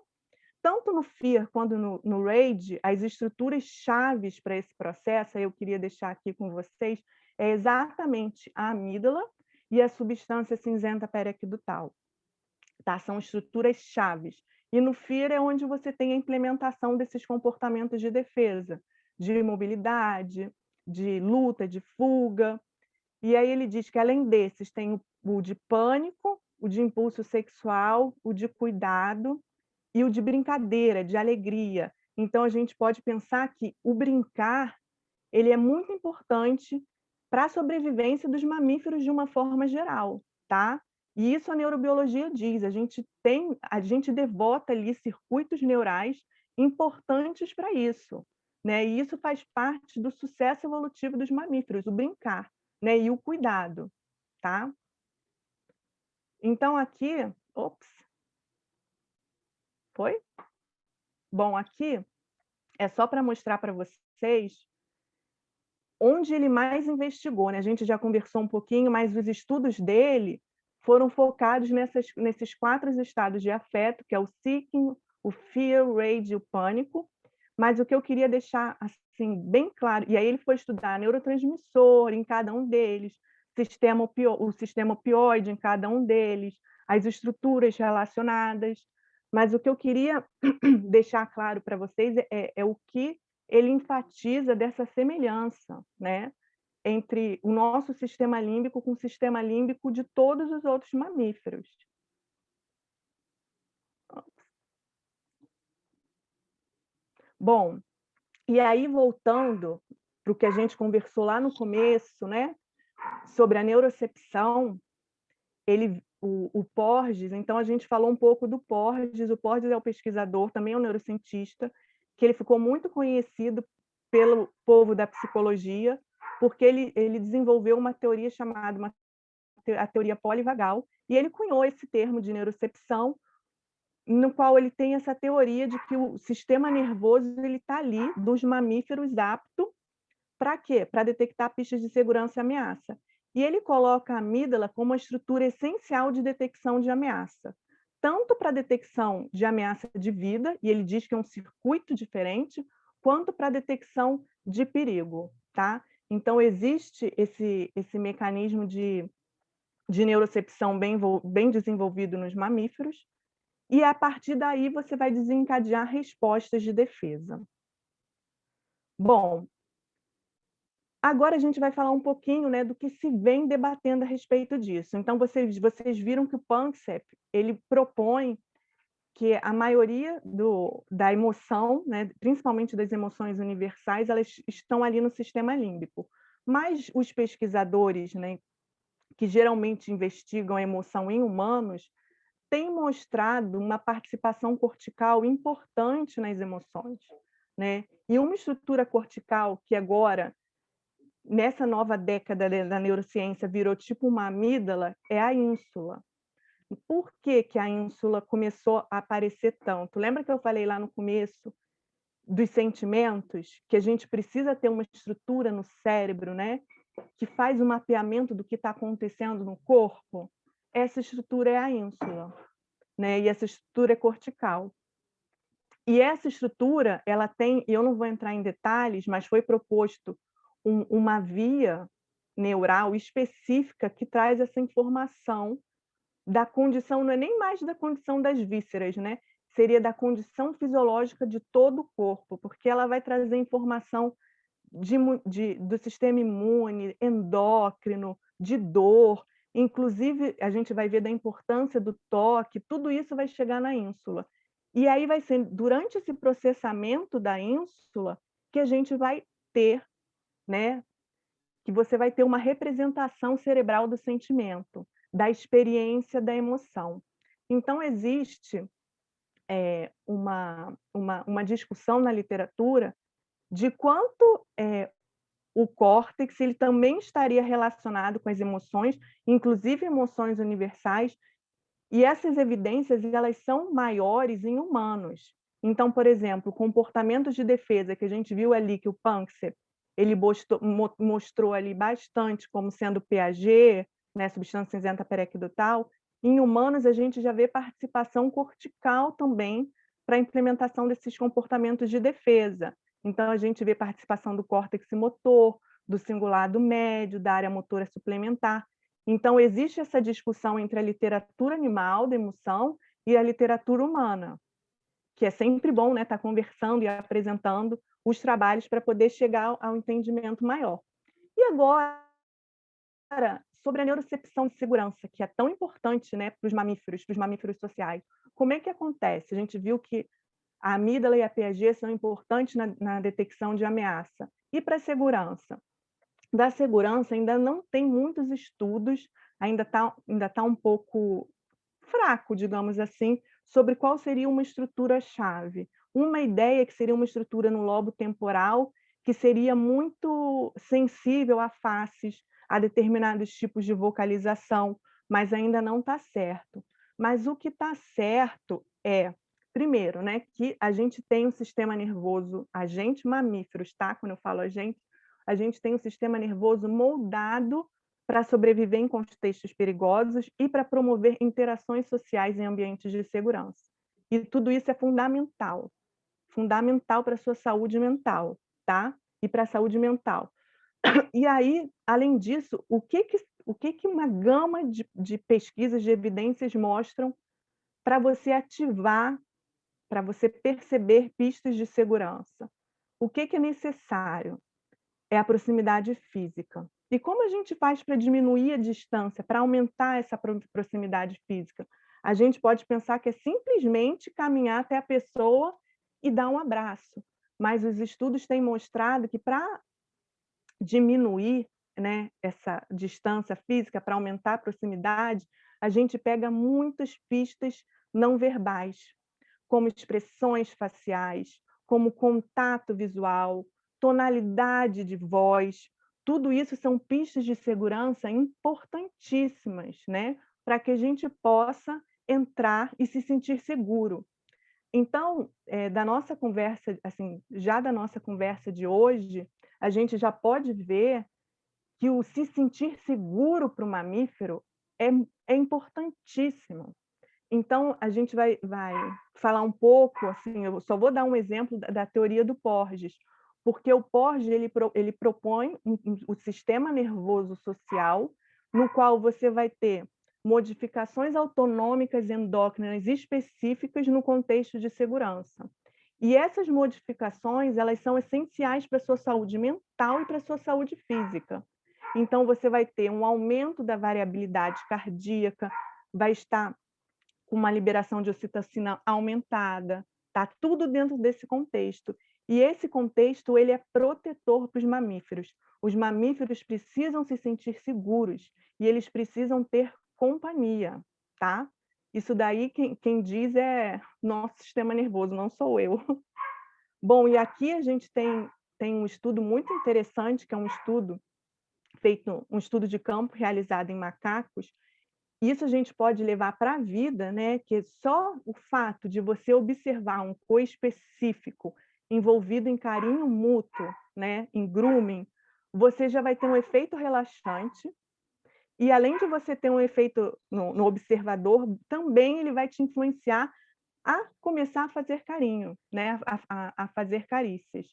Tanto no fear quanto no rage, as estruturas chaves para esse processo, aí eu queria deixar aqui com vocês, é exatamente a amígdala e a substância cinzenta periaquidutal. Tá? São estruturas chaves. E no fear é onde você tem a implementação desses comportamentos de defesa, de imobilidade, de luta, de fuga. E aí ele diz que, além desses, tem o de pânico, o de impulso sexual, o de cuidado e o de brincadeira, de alegria. Então, a gente pode pensar que o brincar ele é muito importante para a sobrevivência dos mamíferos de uma forma geral, tá? E isso a neurobiologia diz, a gente devota ali circuitos neurais importantes para isso, né? E isso faz parte do sucesso evolutivo dos mamíferos, o brincar, né? E o cuidado, tá? Então aqui, ops, foi? Bom, aqui é só para mostrar para vocês onde ele mais investigou, né? A gente já conversou um pouquinho, mas os estudos dele foram focados nesses 4 estados de afeto, que é o seeking, o fear, o rage e o pânico. Mas o que eu queria deixar assim bem claro, e aí ele foi estudar neurotransmissor em cada um deles, o sistema opioide em cada um deles, as estruturas relacionadas. Mas o que eu queria deixar claro para vocês é o que ele enfatiza dessa semelhança, né, entre o nosso sistema límbico com o sistema límbico de todos os outros mamíferos. Bom, e aí voltando para o que a gente conversou lá no começo, né, sobre a neurocepção, o Porges, então a gente falou um pouco do Porges. O Porges é o pesquisador, também é um neurocientista, que ele ficou muito conhecido pelo povo da psicologia, porque ele desenvolveu uma teoria chamada a teoria polivagal, e ele cunhou esse termo de neurocepção, no qual ele tem essa teoria de que o sistema nervoso ele está ali, dos mamíferos, apto para quê? Para detectar pistas de segurança e ameaça. E ele coloca a amígdala como uma estrutura essencial de detecção de ameaça, tanto para a detecção de ameaça de vida, e ele diz que é um circuito diferente, quanto para a detecção de perigo, tá? Então, existe esse mecanismo de neurocepção bem desenvolvido nos mamíferos, e a partir daí você vai desencadear respostas de defesa. Bom, agora a gente vai falar um pouquinho, né, do que se vem debatendo a respeito disso. Então, vocês viram que o Panksepp ele propõe que a maioria da emoção, né, principalmente das emoções universais, elas estão ali no sistema límbico. Mas os pesquisadores, né, que geralmente investigam a emoção em humanos, têm mostrado uma participação cortical importante nas emoções, né? E uma estrutura cortical que agora nessa nova década da neurociência virou tipo uma amígdala, é a ínsula. E por que a ínsula começou a aparecer tanto? Lembra que eu falei lá no começo dos sentimentos, que a gente precisa ter uma estrutura no cérebro, né, que faz o mapeamento do que está acontecendo no corpo, essa estrutura é a ínsula, né, e essa estrutura é cortical. E essa estrutura, ela tem, eu não vou entrar em detalhes, mas foi proposto uma via neural específica que traz essa informação da condição, não é nem mais da condição das vísceras, né? Seria da condição fisiológica de todo o corpo, porque ela vai trazer informação do sistema imune, endócrino, de dor, inclusive a gente vai ver da importância do toque, tudo isso vai chegar na ínsula. E aí vai ser durante esse processamento da ínsula que a gente vai ter, né, que você vai ter uma representação cerebral do sentimento, da experiência da emoção. Então, existe uma discussão na literatura de quanto o córtex ele também estaria relacionado com as emoções, inclusive emoções universais, e essas evidências elas são maiores em humanos. Então, por exemplo, comportamentos de defesa que a gente viu ali que o Panksepp ele mostrou ali bastante como sendo PAG, né, substância cinzenta periaquidotal, em humanos a gente já vê participação cortical também para a implementação desses comportamentos de defesa. Então, a gente vê participação do córtex motor, do cingulado médio, da área motora suplementar. Então, existe essa discussão entre a literatura animal da emoção e a literatura humana, que é sempre bom, né, estar conversando e apresentando os trabalhos para poder chegar ao entendimento maior. E agora, sobre a neurocepção de segurança, que é tão importante, né, para os mamíferos sociais. Como é que acontece? A gente viu que a amígdala e a PAG são importantes na detecção de ameaça. E para a segurança? Da segurança ainda não tem muitos estudos, ainda tá um pouco fraco, digamos assim, sobre qual seria uma estrutura-chave. Uma ideia que seria uma estrutura no lobo temporal, que seria muito sensível a faces, a determinados tipos de vocalização, mas ainda não está certo. Mas o que está certo é, primeiro, né, que a gente tem um sistema nervoso, a gente mamíferos, tá? Quando eu falo a gente tem um sistema nervoso moldado para sobreviver em contextos perigosos e para promover interações sociais em ambientes de segurança. E tudo isso é fundamental para a sua saúde mental, tá? E para a saúde mental. E aí, além disso, o que uma gama de pesquisas, de evidências mostram para você ativar, para você perceber pistas de segurança? O que é necessário? É a proximidade física. E como a gente faz para diminuir a distância, para aumentar essa proximidade física? A gente pode pensar que é simplesmente caminhar até a pessoa e dar um abraço. Mas os estudos têm mostrado que para diminuir, né, essa distância física, para aumentar a proximidade, a gente pega muitas pistas não verbais, como expressões faciais, como contato visual, tonalidade de voz, tudo isso são pistas de segurança importantíssimas, né, para que a gente possa entrar e se sentir seguro. Então, da nossa conversa, assim, já da nossa conversa de hoje, a gente já pode ver que o se sentir seguro para o mamífero é importantíssimo. Então, a gente vai falar um pouco, assim, eu só vou dar um exemplo da teoria do Porges, porque o Porges ele propõe o sistema nervoso social, no qual você vai ter modificações autonômicas endócrinas específicas no contexto de segurança. E essas modificações, elas são essenciais para a sua saúde mental e para a sua saúde física. Então, você vai ter um aumento da variabilidade cardíaca, vai estar com uma liberação de ocitocina aumentada, tá tudo dentro desse contexto. E esse contexto ele é protetor para os mamíferos. Os mamíferos precisam se sentir seguros e eles precisam ter companhia, tá? Isso daí quem diz é nosso sistema nervoso, não sou eu. Bom, e aqui a gente tem um estudo muito interessante, que é um estudo de campo realizado em macacos. Isso a gente pode levar para a vida, né? Que só o fato de você observar um coespecífico envolvido em carinho mútuo, né, em grooming, você já vai ter um efeito relaxante, e além de você ter um efeito no observador, também ele vai te influenciar a começar a fazer carinho, né, a fazer carícias.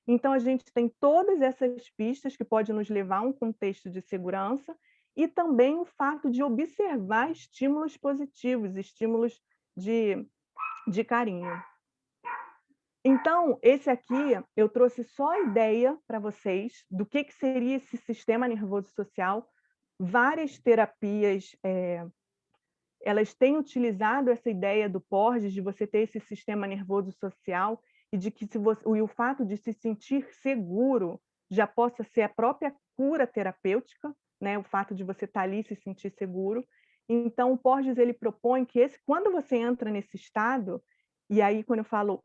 Então a gente tem todas essas pistas que podem nos levar a um contexto de segurança, e também o fato de observar estímulos positivos, estímulos de carinho. Então, esse aqui, eu trouxe só a ideia para vocês do que seria esse sistema nervoso social. Várias terapias, elas têm utilizado essa ideia do Porges, de você ter esse sistema nervoso social, e de que e o fato de se sentir seguro já possa ser a própria cura terapêutica, né? O fato de você estar ali e se sentir seguro. Então, o Porges, ele propõe que quando você entra nesse estado, e aí quando eu falo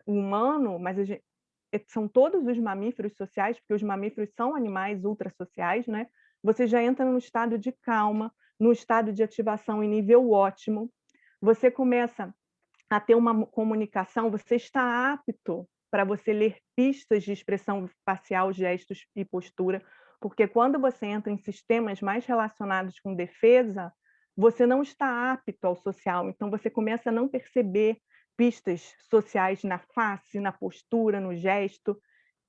humano, mas são todos os mamíferos sociais, porque os mamíferos são animais ultrasociais, né? Você já entra num estado de calma, no estado de ativação em nível ótimo, você começa a ter uma comunicação, você está apto para você ler pistas de expressão facial, gestos e postura, porque quando você entra em sistemas mais relacionados com defesa, você não está apto ao social, então você começa a não perceber pistas sociais na face, na postura, no gesto.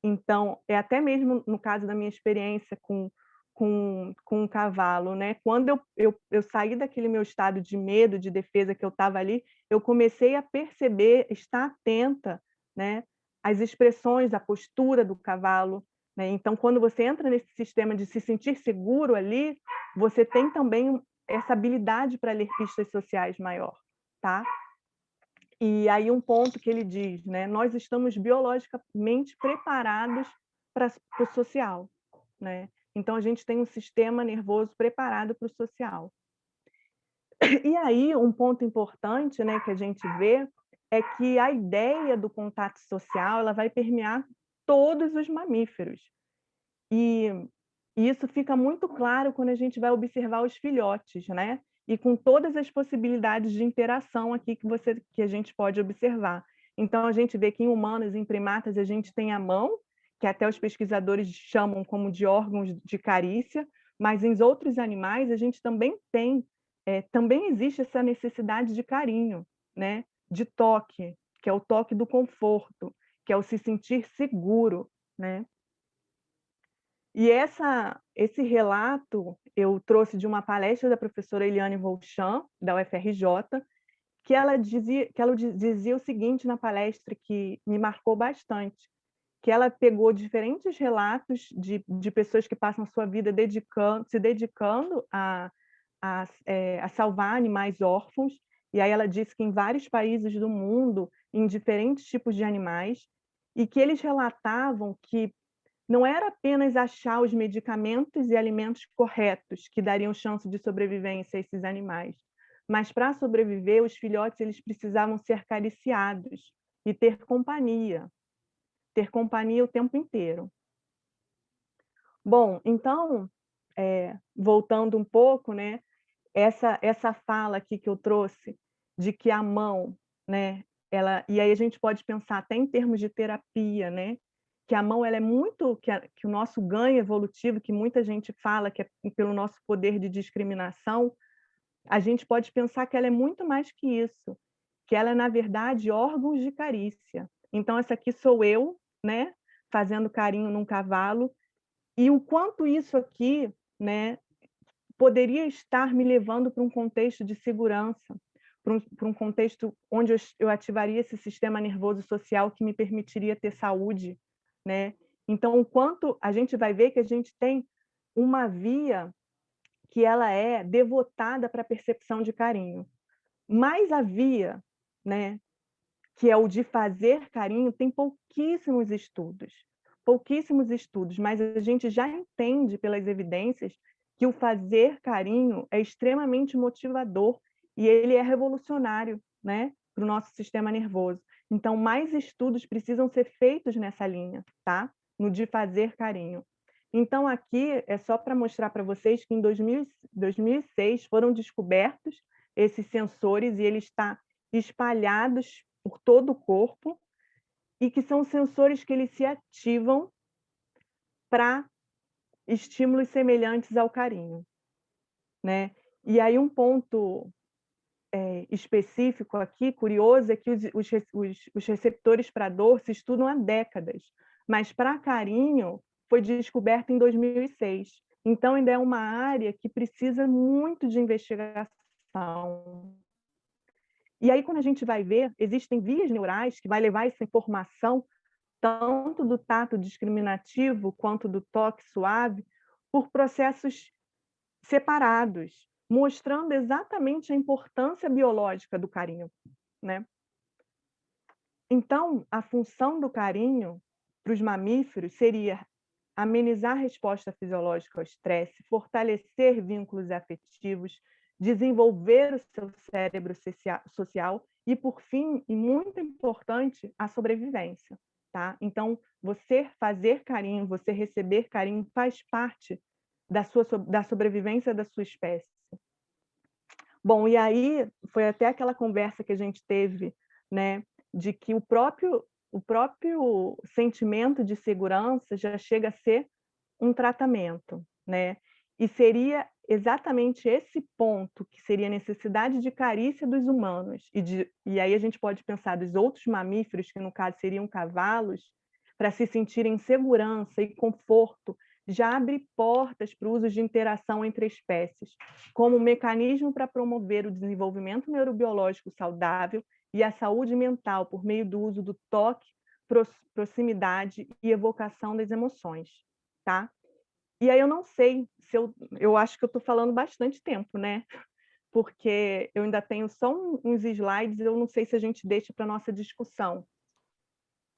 Então, é até mesmo no caso da minha experiência com um cavalo, né? Quando eu saí daquele meu estado de medo, de defesa que eu estava ali, eu comecei a perceber, estar atenta, né, às expressões, à postura do cavalo, né? Então, quando você entra nesse sistema de se sentir seguro ali, você tem também essa habilidade para ler pistas sociais maior, tá? E aí um ponto que ele diz, né? Nós estamos biologicamente preparados para o social, né? Então a gente tem um sistema nervoso preparado para o social. E aí um ponto importante, né, que a gente vê é que a ideia do contato social, ela vai permear todos os mamíferos. E isso fica muito claro quando a gente vai observar os filhotes, né? E com todas as possibilidades de interação aqui que a gente pode observar. Então, a gente vê que em humanos, em primatas, a gente tem a mão, que até os pesquisadores chamam como de órgãos de carícia, mas em outros animais a gente também tem, também existe essa necessidade de carinho, né? De toque, que é o toque do conforto, que é o se sentir seguro, né? E esse relato eu trouxe de uma palestra da professora Eliane Volchan, da UFRJ, que ela dizia o seguinte na palestra, que me marcou bastante, que ela pegou diferentes relatos de pessoas que passam sua vida se dedicando a salvar animais órfãos, e aí ela disse que em vários países do mundo, em diferentes tipos de animais, e que eles relatavam que não era apenas achar os medicamentos e alimentos corretos que dariam chance de sobrevivência a esses animais, mas para sobreviver, os filhotes eles precisavam ser acariciados e ter companhia o tempo inteiro. Bom, então, voltando um pouco, né, essa fala aqui que eu trouxe de que a mão, né, e aí a gente pode pensar até em termos de terapia, né, que a mão ela é muito que o nosso ganho evolutivo, que muita gente fala que é pelo nosso poder de discriminação, a gente pode pensar que ela é muito mais que isso, que ela é na verdade órgãos de carícia. Então essa aqui sou eu, né, fazendo carinho num cavalo, e o quanto isso aqui, né, poderia estar me levando para um contexto de segurança, para um contexto onde eu ativaria esse sistema nervoso social que me permitiria ter saúde, né? Então, o quanto a gente vai ver que a gente tem uma via que ela é devotada para a percepção de carinho. Mas a via, né, que é o de fazer carinho, tem pouquíssimos estudos, mas a gente já entende pelas evidências que o fazer carinho é extremamente motivador e ele é revolucionário, né, para o nosso sistema nervoso. Então, mais estudos precisam ser feitos nessa linha, tá? No de fazer carinho. Então, aqui é só para mostrar para vocês que em 2006 foram descobertos esses sensores e eles estão espalhados por todo o corpo. e que são sensores que eles se ativam para estímulos semelhantes ao carinho, né? E aí um ponto específico aqui, curioso, é que os receptores para dor se estudam há décadas, mas para carinho foi descoberto em 2006. Então, ainda é uma área que precisa muito de investigação. E aí, quando a gente vai ver, existem vias neurais que vai levar essa informação, tanto do tato discriminativo quanto do toque suave, por processos separados, mostrando exatamente a importância biológica do carinho, né? Então, a função do carinho para os mamíferos seria amenizar a resposta fisiológica ao estresse, fortalecer vínculos afetivos, desenvolver o seu cérebro social e, por fim, e muito importante, a sobrevivência, tá? Então, você fazer carinho, você receber carinho faz parte da sobrevivência da sua espécie. Bom, e aí foi até aquela conversa que a gente teve, né, de que o próprio sentimento de segurança já chega a ser um tratamento, né? E seria exatamente esse ponto, que seria a necessidade de carícia dos humanos, e aí a gente pode pensar dos outros mamíferos, que no caso seriam cavalos, para se sentirem segurança e conforto, já abre portas para o uso de interação entre espécies, como um mecanismo para promover o desenvolvimento neurobiológico saudável e a saúde mental por meio do uso do toque, proximidade e evocação das emoções, tá? E aí eu não sei se eu acho que eu estou falando bastante tempo, né? Porque eu ainda tenho só uns slides, eu não sei se a gente deixa para nossa discussão.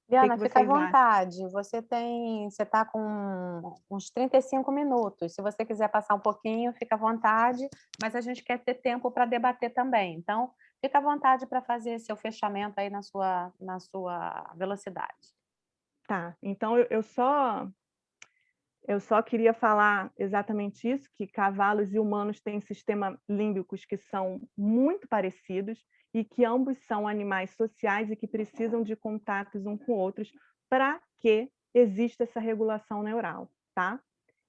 Liana, que fica à vocês acham? vontade. Você está com uns 35 minutos. Se você quiser passar um pouquinho, fica à vontade, mas a gente quer ter tempo para debater também. Então, fica à vontade para fazer seu fechamento aí na sua velocidade. Tá, então eu só queria falar exatamente isso, que cavalos e humanos têm sistemas límbicos que são muito parecidos e que ambos são animais sociais e que precisam de contatos uns com outros para que exista essa regulação neural, tá?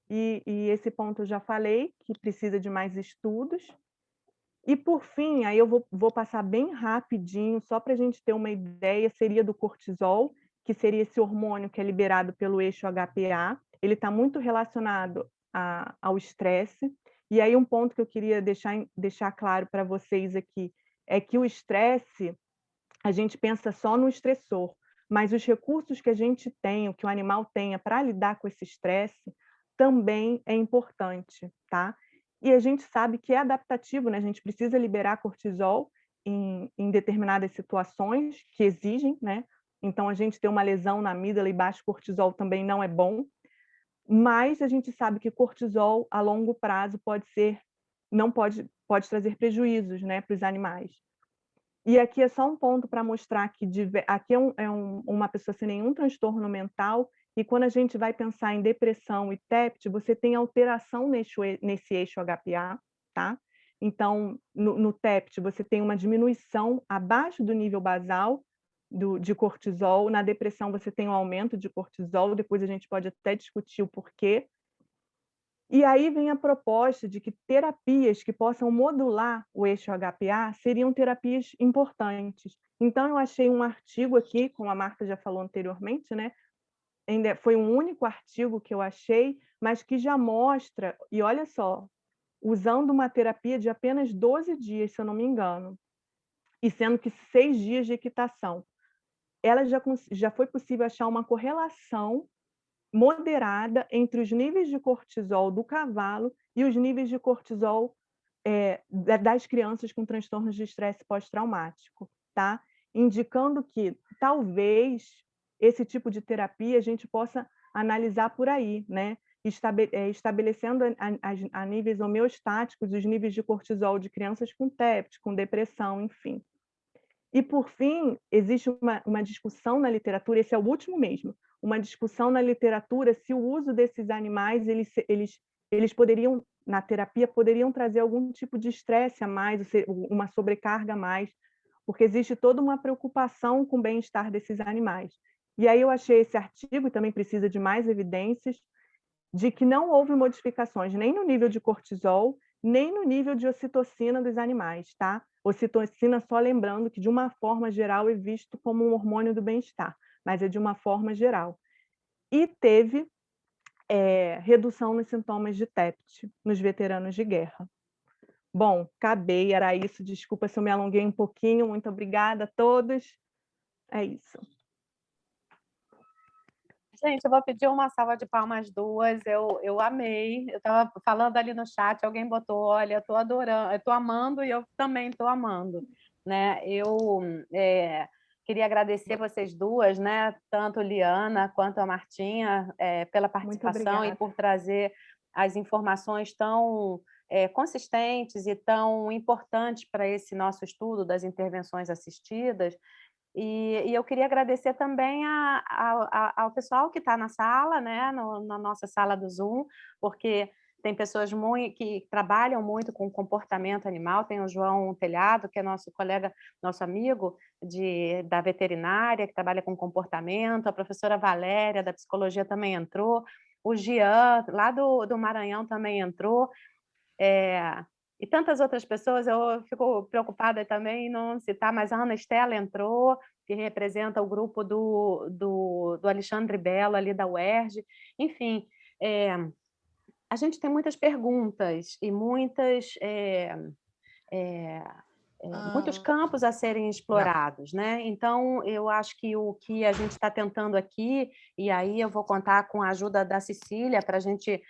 E esse ponto eu já falei, que precisa de mais estudos. E, por fim, aí eu vou passar bem rapidinho, só para a gente ter uma ideia, seria do cortisol, que seria esse hormônio que é liberado pelo eixo HPA. Ele está muito relacionado ao estresse. E aí um ponto que eu queria deixar claro para vocês aqui é que o estresse, a gente pensa só no estressor, mas os recursos que a gente tem, o que o animal tenha para lidar com esse estresse, também é importante, tá? E a gente sabe que é adaptativo, né? A gente precisa liberar cortisol em determinadas situações que exigem, né? Então, a gente ter uma lesão na amígdala e baixo cortisol também não é bom, mas a gente sabe que cortisol, a longo prazo, pode trazer prejuízos, né, para os animais. E aqui é só um ponto para mostrar que aqui uma pessoa sem nenhum transtorno mental, e quando a gente vai pensar em depressão e TEPT, você tem alteração nesse eixo HPA, tá? Então, no TEPT, você tem uma diminuição abaixo do nível basal de cortisol, na depressão você tem um aumento de cortisol, depois a gente pode até discutir o porquê. E aí vem a proposta de que terapias que possam modular o eixo HPA seriam terapias importantes. Então, eu achei um artigo aqui, como a Marta já falou anteriormente, né? Ainda foi um único artigo que eu achei, mas que já mostra, e olha só, usando uma terapia de apenas 12 dias, se eu não me engano, e sendo que 6 dias de equitação, já foi possível achar uma correlação moderada entre os níveis de cortisol do cavalo e os níveis de cortisol das crianças com transtornos de estresse pós-traumático, tá? Indicando que talvez esse tipo de terapia a gente possa analisar por aí, né? Estabelecendo a níveis homeostáticos os níveis de cortisol de crianças com TEPT, com depressão, enfim. E, por fim, existe uma discussão na literatura, esse é o último mesmo, uma discussão na literatura se o uso desses animais, eles poderiam, na terapia, poderiam trazer algum tipo de estresse a mais, uma sobrecarga a mais, porque existe toda uma preocupação com o bem-estar desses animais. E aí eu achei esse artigo, e também precisa de mais evidências, de que não houve modificações nem no nível de cortisol, nem no nível de ocitocina dos animais, tá? Ocitocina, só lembrando que de uma forma geral é visto como um hormônio do bem-estar, mas é de uma forma geral. E teve redução nos sintomas de TEPT nos veteranos de guerra. Bom, acabei, era isso. Desculpa se eu me alonguei um pouquinho. Muito obrigada a todos. É isso. Gente, eu vou pedir uma salva de palmas duas. Eu amei. Eu estava falando ali no chat, alguém botou, olha, eu estou adorando, eu estou amando e eu também estou amando, né? Eu queria agradecer vocês duas, né? Tanto Liana quanto a Martinha, pela participação e por trazer as informações tão consistentes e tão importantes para esse nosso estudo das intervenções assistidas. E eu queria agradecer também ao pessoal que está na sala, né, na nossa sala do Zoom, porque tem pessoas que trabalham muito com comportamento animal. Tem o João Telhado, que é nosso colega, nosso amigo da veterinária, que trabalha com comportamento. A professora Valéria, da psicologia, também entrou. O Gian, lá do Maranhão, também entrou. E tantas outras pessoas. Eu fico preocupada também em não citar, mas a Ana Estela entrou, que representa o grupo do Alexandre Belo, ali da UERJ. Enfim, a gente tem muitas perguntas e muitos campos a serem explorados, né? Então, eu acho que o que a gente está tentando aqui, e aí eu vou contar com a ajuda da Cecília para a gente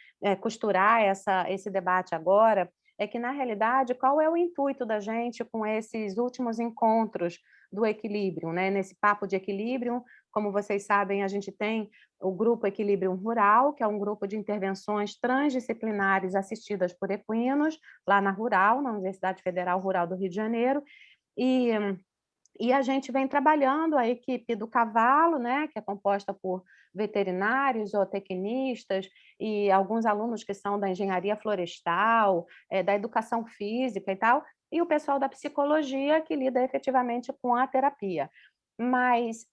costurar esse debate agora, é que, na realidade, qual é o intuito da gente com esses últimos encontros do equilíbrio, né? Nesse papo de equilíbrio, como vocês sabem, a gente tem o Grupo Equilíbrio Rural, que é um grupo de intervenções transdisciplinares assistidas por equinos, lá na Rural, na Universidade Federal Rural do Rio de Janeiro, e a gente vem trabalhando a equipe do cavalo, né, que é composta por veterinários, zootecnistas e alguns alunos que são da engenharia florestal, da educação física e tal, e o pessoal da psicologia, que lida efetivamente com a terapia. Mas,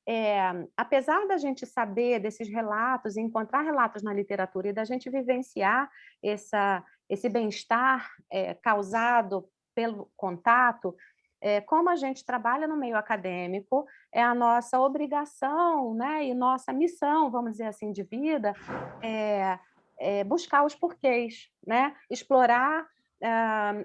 apesar da gente saber desses relatos, encontrar relatos na literatura e da gente vivenciar esse bem-estar causado pelo contato, como a gente trabalha no meio acadêmico, é a nossa obrigação, né, e nossa missão, vamos dizer assim, de vida, buscar os porquês, né, explorar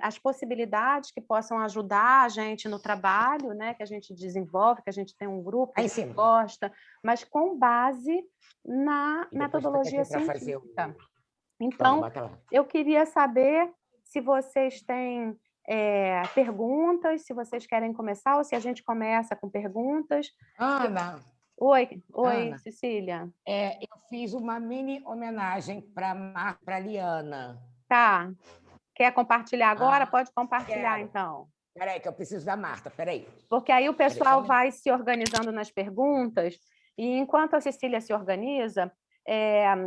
as possibilidades que possam ajudar a gente no trabalho, né, que a gente desenvolve, que a gente tem um grupo que a gente gosta, mas com base na metodologia científica. Então, eu queria saber se vocês têm perguntas, se vocês querem começar, ou se a gente começa com perguntas. Ana. Oi, Ana, Cecília. Eu fiz uma mini homenagem para a Liana. Tá. Quer compartilhar agora? Pode compartilhar, quero. Então. Espera aí, que eu preciso da Marta, espera aí. Porque aí o pessoal vai se organizando nas perguntas, e enquanto a Cecília se organiza,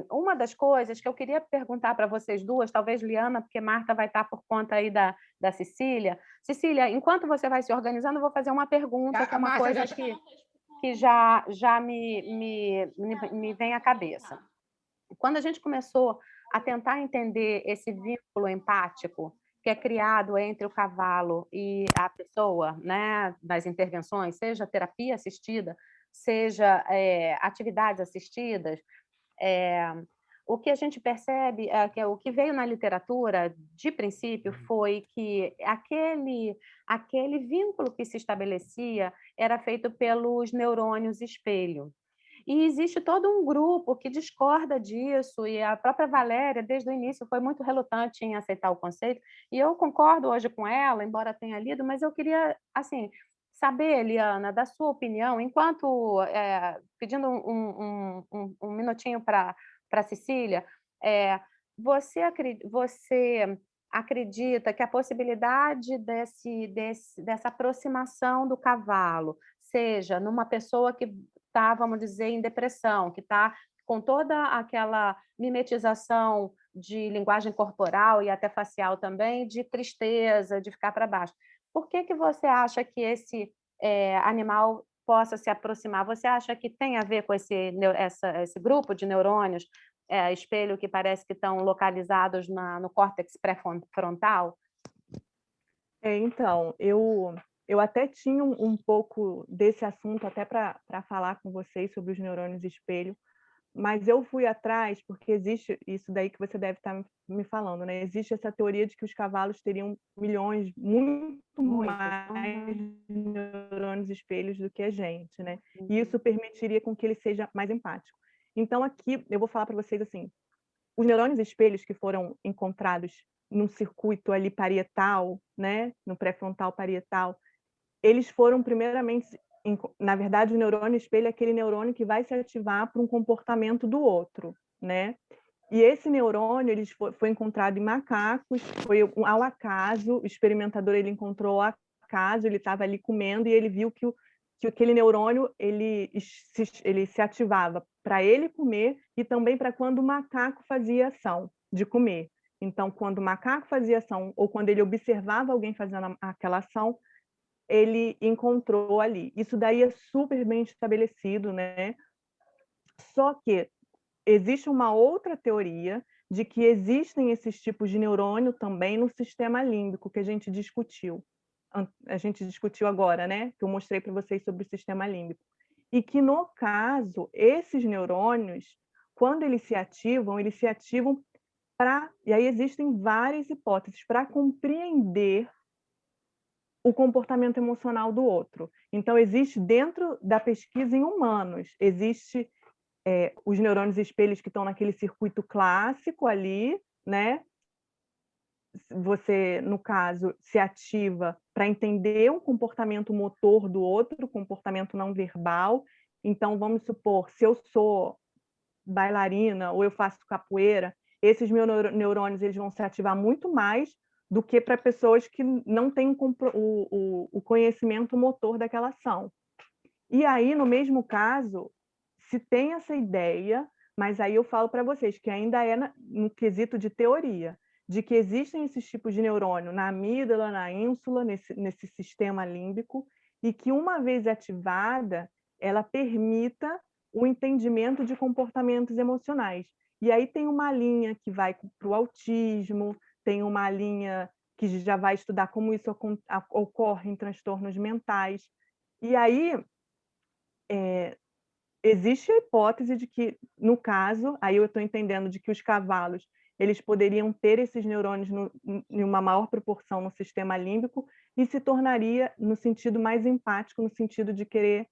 uma das coisas que eu queria perguntar para vocês duas, talvez Liana, porque Marta vai estar por conta aí da Cecília. Cecília, enquanto você vai se organizando, eu vou fazer uma pergunta, que é uma coisa que já me vem à cabeça. Quando a gente começou a tentar entender esse vínculo empático que é criado entre o cavalo e a pessoa, né, nas intervenções, seja terapia assistida, seja atividades assistidas, o que a gente percebe que o que veio na literatura, de princípio, foi que aquele vínculo que se estabelecia era feito pelos neurônios espelho. E existe todo um grupo que discorda disso, e a própria Valéria, desde o início, foi muito relutante em aceitar o conceito, e eu concordo hoje com ela, embora tenha lido, mas eu queria, assim, saber, Eliana, da sua opinião, enquanto, pedindo um minutinho para a Cecília, você acredita que a possibilidade dessa aproximação do cavalo, seja numa pessoa que está, vamos dizer, em depressão, que está com toda aquela mimetização de linguagem corporal e até facial também, de tristeza, de ficar para baixo. Por que você acha que esse animal possa se aproximar. Você acha que tem a ver com esse grupo de neurônios, espelho, que parece que estão localizados no córtex pré-frontal? Então, eu até tinha um pouco desse assunto até para falar com vocês sobre os neurônios espelho, mas eu fui atrás porque existe isso daí que você deve estar me falando, né? Existe essa teoria de que os cavalos teriam milhões, muito mais neurônios espelhos do que a gente, né? E isso permitiria com que ele seja mais empático. Então, aqui eu vou falar para vocês assim: os neurônios espelhos que foram encontrados num circuito ali parietal, né, no pré-frontal parietal, eles foram primeiramente, na verdade, o neurônio espelho é aquele neurônio que vai se ativar para um comportamento do outro, né? E esse neurônio foi encontrado em macacos, foi ao acaso, o experimentador ele encontrou ao acaso, ele estava ali comendo e ele viu que aquele neurônio ele se ativava para ele comer e também para quando o macaco fazia ação de comer. Então, quando o macaco fazia ação ou quando ele observava alguém fazendo aquela ação, ele encontrou ali. Isso daí é super bem estabelecido, né? Só que existe uma outra teoria de que existem esses tipos de neurônio também no sistema límbico, que a gente discutiu. A gente discutiu agora, né? Que eu mostrei para vocês sobre o sistema límbico. E que, no caso, esses neurônios, quando eles se ativam para... E aí existem várias hipóteses para compreender o comportamento emocional do outro. Então, existe dentro da pesquisa em humanos, existe os neurônios espelhos que estão naquele circuito clássico ali, né? Você, no caso, se ativa para entender o comportamento motor do outro, o comportamento não verbal. Então, vamos supor, se eu sou bailarina ou eu faço capoeira, esses meus neurônios eles vão se ativar muito mais do que para pessoas que não têm o conhecimento motor daquela ação. E aí, no mesmo caso, se tem essa ideia, mas aí eu falo para vocês que ainda é no quesito de teoria, de que existem esses tipos de neurônio na amígdala, na ínsula, nesse sistema límbico, e que uma vez ativada, ela permita o entendimento de comportamentos emocionais. E aí tem uma linha que vai para o autismo, tem uma linha que já vai estudar como isso ocorre em transtornos mentais. E aí existe a hipótese de que, no caso, aí eu estou entendendo de que os cavalos eles poderiam ter esses neurônios em uma maior proporção no sistema límbico e se tornaria no sentido mais empático, no sentido de querer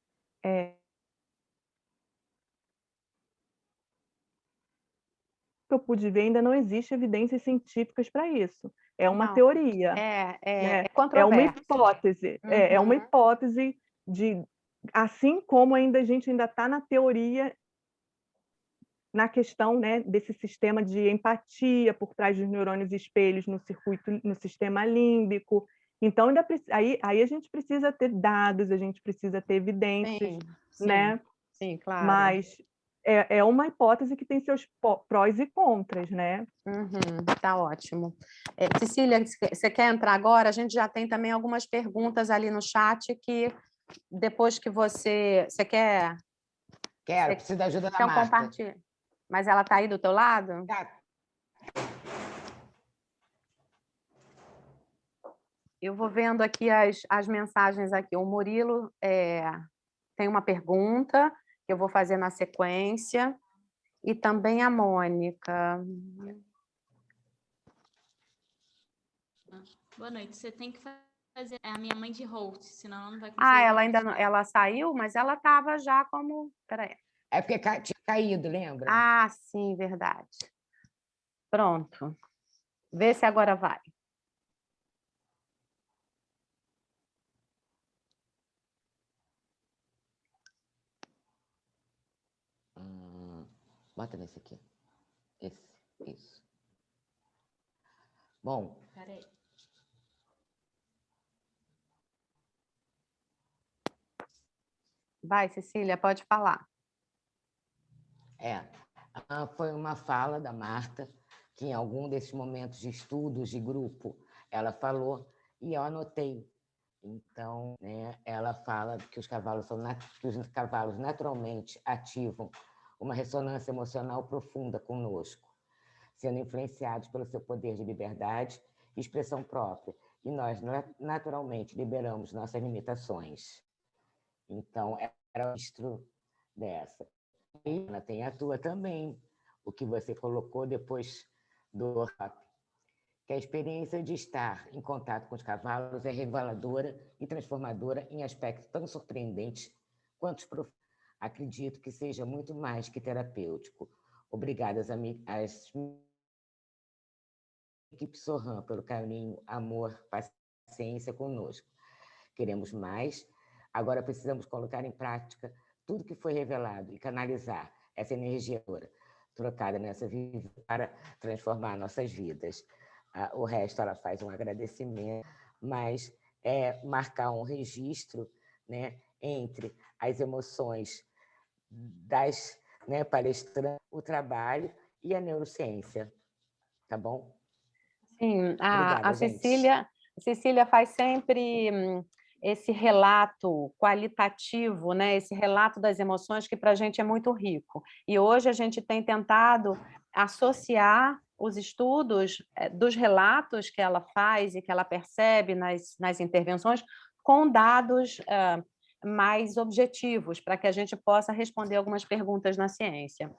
que eu pude ver, ainda não existe evidências científicas para isso. É uma Não, teoria, é né? É uma controverso. hipótese. É uma hipótese de, assim como a gente ainda está na teoria, na questão, né, desse sistema de empatia por trás dos neurônios espelhos no circuito, no sistema límbico. Então, aí a gente precisa ter dados, a gente precisa ter evidências, Sim, né? sim, claro. Mas é uma hipótese que tem seus prós e contras, né? Tá ótimo. Cecília, você quer entrar agora? A gente já tem também algumas perguntas ali no chat que depois que você quer... Quero, preciso da ajuda da Então, Marta. compartilha. Mas ela está aí do teu lado? Tá. Eu vou vendo aqui as mensagens aqui. O Murilo tem uma pergunta que eu vou fazer na sequência. E também a Mônica. Boa noite. Você tem que fazer a minha mãe de host, senão ela não vai conseguir. Ela ainda não, ela saiu, mas ela estava já como... Peraí. É porque tinha caído, lembra? Sim, verdade. Pronto. Vê se agora vai. Bota nesse aqui. Isso. Bom. Peraí. Vai, Cecília, pode falar. Foi uma fala da Marta, que em algum desses momentos de estudos de grupo, ela falou, e eu anotei, Então, né, ela fala que os cavalos naturalmente ativam uma ressonância emocional profunda conosco, sendo influenciados pelo seu poder de liberdade e expressão própria. E nós, naturalmente, liberamos nossas limitações. Então, era o registro dessa. E ela tem a tua também, o que você colocou depois do workshop, que a experiência de estar em contato com os cavalos é reveladora e transformadora em aspectos tão surpreendentes quanto os profundos. Acredito que seja muito mais que terapêutico. Obrigada às equipe Sorran pelo carinho, amor, paciência conosco. Queremos mais. Agora precisamos colocar em prática tudo que foi revelado e canalizar essa energia trocada nessa vida para transformar nossas vidas. O resto ela faz um agradecimento, mas é marcar um registro, né, entre as emoções das, né, palestrantes, o trabalho e a neurociência. Tá bom? Sim, Obrigada, a gente. Cecília faz sempre esse relato qualitativo, né? Esse relato das emoções que para a gente é muito rico. E hoje a gente tem tentado associar os estudos dos relatos que ela faz e que ela percebe nas intervenções com dados mais objetivos, para que a gente possa responder algumas perguntas na ciência.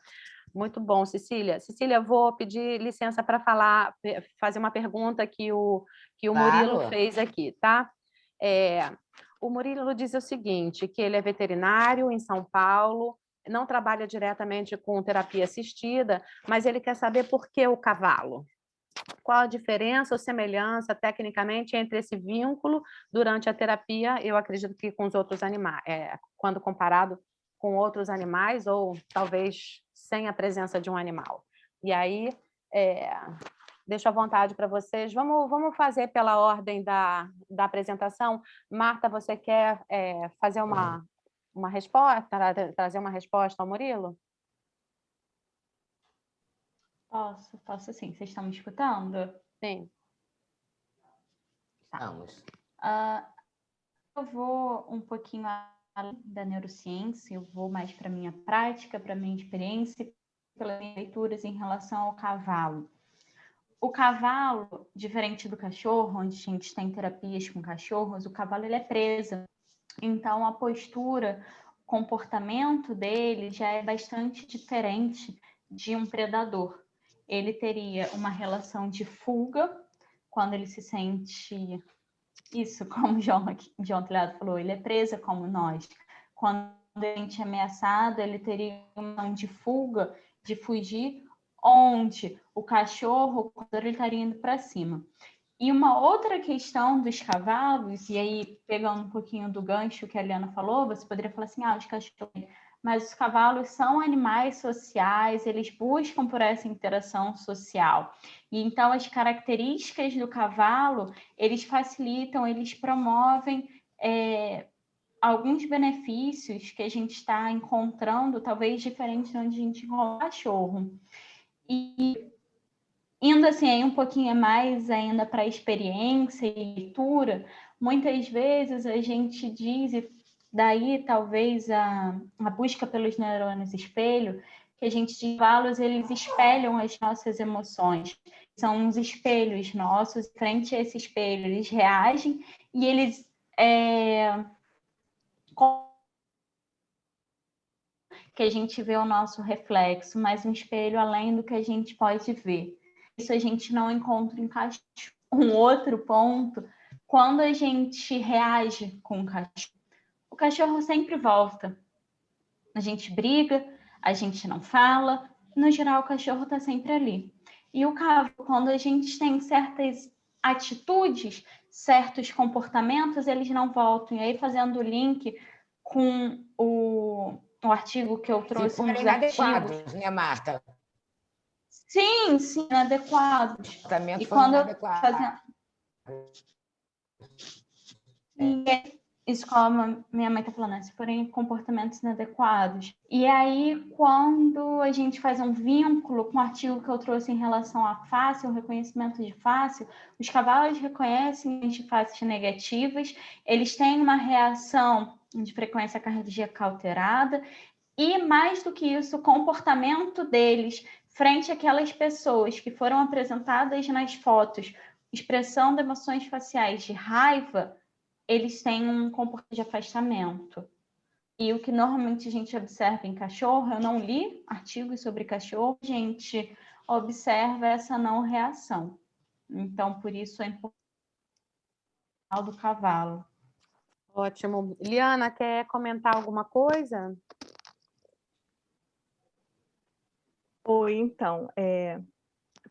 Muito bom, Cecília. Cecília, vou pedir licença para fazer uma pergunta que o Murilo Claro. fez aqui, tá? O Murilo diz o seguinte, que ele é veterinário em São Paulo, não trabalha diretamente com terapia assistida, mas ele quer saber por que o cavalo. Qual a diferença ou semelhança, tecnicamente, entre esse vínculo durante a terapia, eu acredito que com os outros animais, quando comparado com outros animais, ou talvez sem a presença de um animal. E aí, deixo à vontade para vocês. Vamos fazer pela ordem da apresentação. Marta, você quer fazer uma resposta, trazer uma resposta ao Murilo? Posso sim. Vocês estão me escutando? Sim. Vamos. Eu vou um pouquinho além da neurociência, eu vou mais para a minha prática, para a minha experiência, pelas minhas leituras em relação ao cavalo. O cavalo, diferente do cachorro, onde a gente tem terapias com cachorros, o cavalo ele é preso. Então, a postura, o comportamento dele já é bastante diferente de um predador. Ele teria uma relação de fuga, quando ele se sente... Isso, como o João Telhado falou, ele é preso como nós. Quando a gente é ameaçado, ele teria uma de fuga, de fugir, onde o cachorro, quando ele estaria indo para cima. E uma outra questão dos cavalos, e aí pegando um pouquinho do gancho que a Eliana falou, você poderia falar assim, os cachorros... Mas os cavalos são animais sociais, eles buscam por essa interação social. E então as características do cavalo, eles facilitam, eles promovem alguns benefícios que a gente está encontrando, talvez diferente de onde a gente encontra o cachorro. E indo assim, aí um pouquinho mais ainda para a experiência e leitura, muitas vezes a gente diz, e daí talvez a busca pelos neurônios espelho, que a gente diz que os cavalos, eles espelham as nossas emoções. São uns espelhos nossos, frente a esse espelho, eles reagem e eles... que a gente vê o nosso reflexo, mas um espelho além do que a gente pode ver. Isso a gente não encontra em cachorro. Um outro ponto, quando a gente reage com o cachorro sempre volta. A gente briga, a gente não fala, no geral o cachorro está sempre ali. E o cavalo, quando a gente tem certas atitudes, certos comportamentos, eles não voltam. E aí, fazendo o link com o artigo que eu trouxe, Se forem inadequados, né, Marta? Sim, inadequados. E quando inadequado. Isso como minha mãe está falando, se forem comportamentos inadequados. E aí, quando a gente faz um vínculo com o artigo que eu trouxe em relação à face, o reconhecimento de face, os cavalos reconhecem de faces negativas, eles têm uma reação de frequência cardíaca alterada, e mais do que isso, o comportamento deles frente àquelas pessoas que foram apresentadas nas fotos, expressão de emoções faciais de raiva, eles têm um comportamento de afastamento. E o que normalmente a gente observa em cachorro, eu não li artigos sobre cachorro, a gente observa essa não reação. Então, por isso, é importante do cavalo. Ótimo. Liana, quer comentar alguma coisa? Oi, então,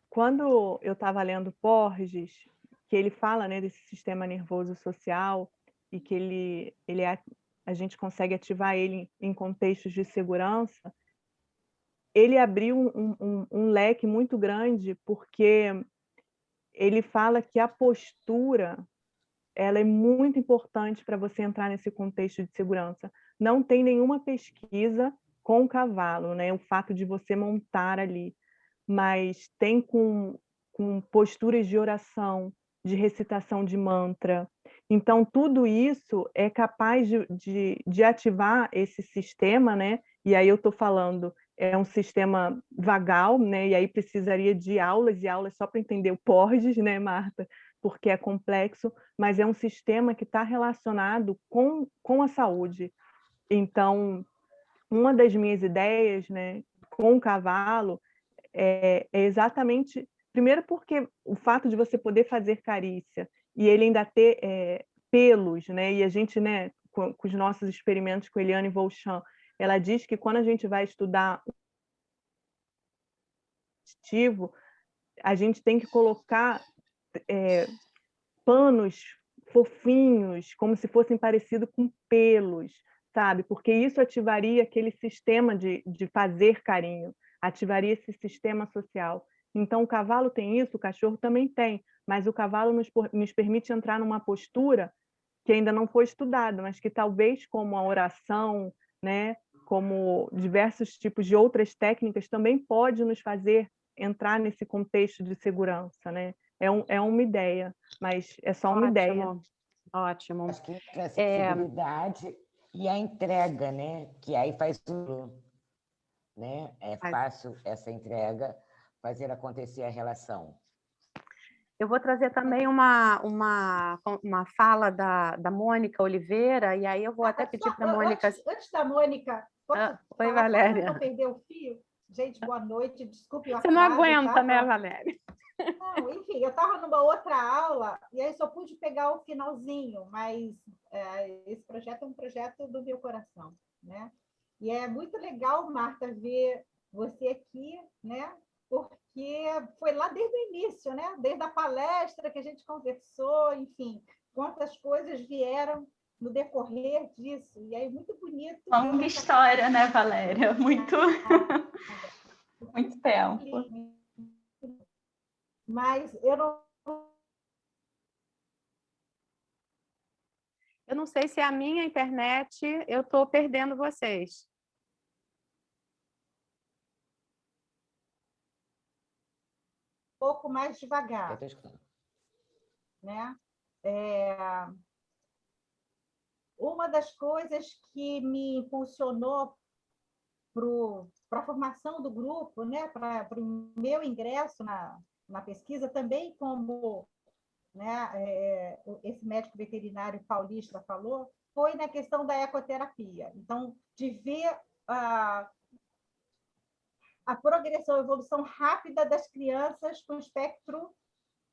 quando eu estava lendo Porges, que ele fala, né, desse sistema nervoso social e que a gente consegue ativar ele em contextos de segurança, ele abriu um leque muito grande, porque ele fala que a postura ela é muito importante para você entrar nesse contexto de segurança. Não tem nenhuma pesquisa com o cavalo, né, o fato de você montar ali, mas tem com posturas de oração, de recitação de mantra. Então, tudo isso é capaz de ativar esse sistema, né? E aí eu estou falando, é um sistema vagal, né? E aí precisaria de aulas e aulas só para entender o Porges, né, Marta? Porque é complexo, mas é um sistema que está relacionado com a saúde. Então, uma das minhas ideias, né, com o cavalo, é exatamente, primeiro porque o fato de você poder fazer carícia e ele ainda ter pelos, né? E a gente, né, com os nossos experimentos com Eliane Volchan, ela diz que quando a gente vai estudar o ativo, a gente tem que colocar panos fofinhos, como se fossem parecidos com pelos, sabe? Porque isso ativaria aquele sistema de fazer carinho, ativaria esse sistema social. Então, o cavalo tem isso, o cachorro também tem, mas o cavalo nos permite entrar numa postura que ainda não foi estudada, mas que talvez como a oração, né, como diversos tipos de outras técnicas, também pode nos fazer entrar nesse contexto de segurança, né? É uma ideia, mas é só uma ideia. Ótimo. Acho que a sensibilidade e a entrega, né? Que aí faz tudo, né? É fácil essa entrega fazer acontecer a relação. Eu vou trazer também uma fala da Mônica Oliveira, e aí eu vou até pedir para a Mônica... Antes da Mônica, posso Oi, falar Valéria. só para não perder o fio? Gente, boa noite, desculpe o atraso. Você não aguenta, tá? né, Valéria? Não, enfim, eu estava numa outra aula e aí só pude pegar o finalzinho, mas esse projeto é um projeto do meu coração, né? E é muito legal, Marta, ver você aqui, né? Porque foi lá desde o início, né? Desde a palestra que a gente conversou, enfim, quantas coisas vieram no decorrer disso. E aí, muito bonito. Longa história, né, Valéria? Muito tempo. Mas eu não sei se é a minha internet, eu estou perdendo vocês. Um pouco mais devagar. Né? Uma das coisas que me impulsionou para a formação do grupo, né? Para o meu ingresso na pesquisa, também como, né, esse médico veterinário paulista falou, foi na questão da ecoterapia. Então, de ver a progressão, a evolução rápida das crianças com espectro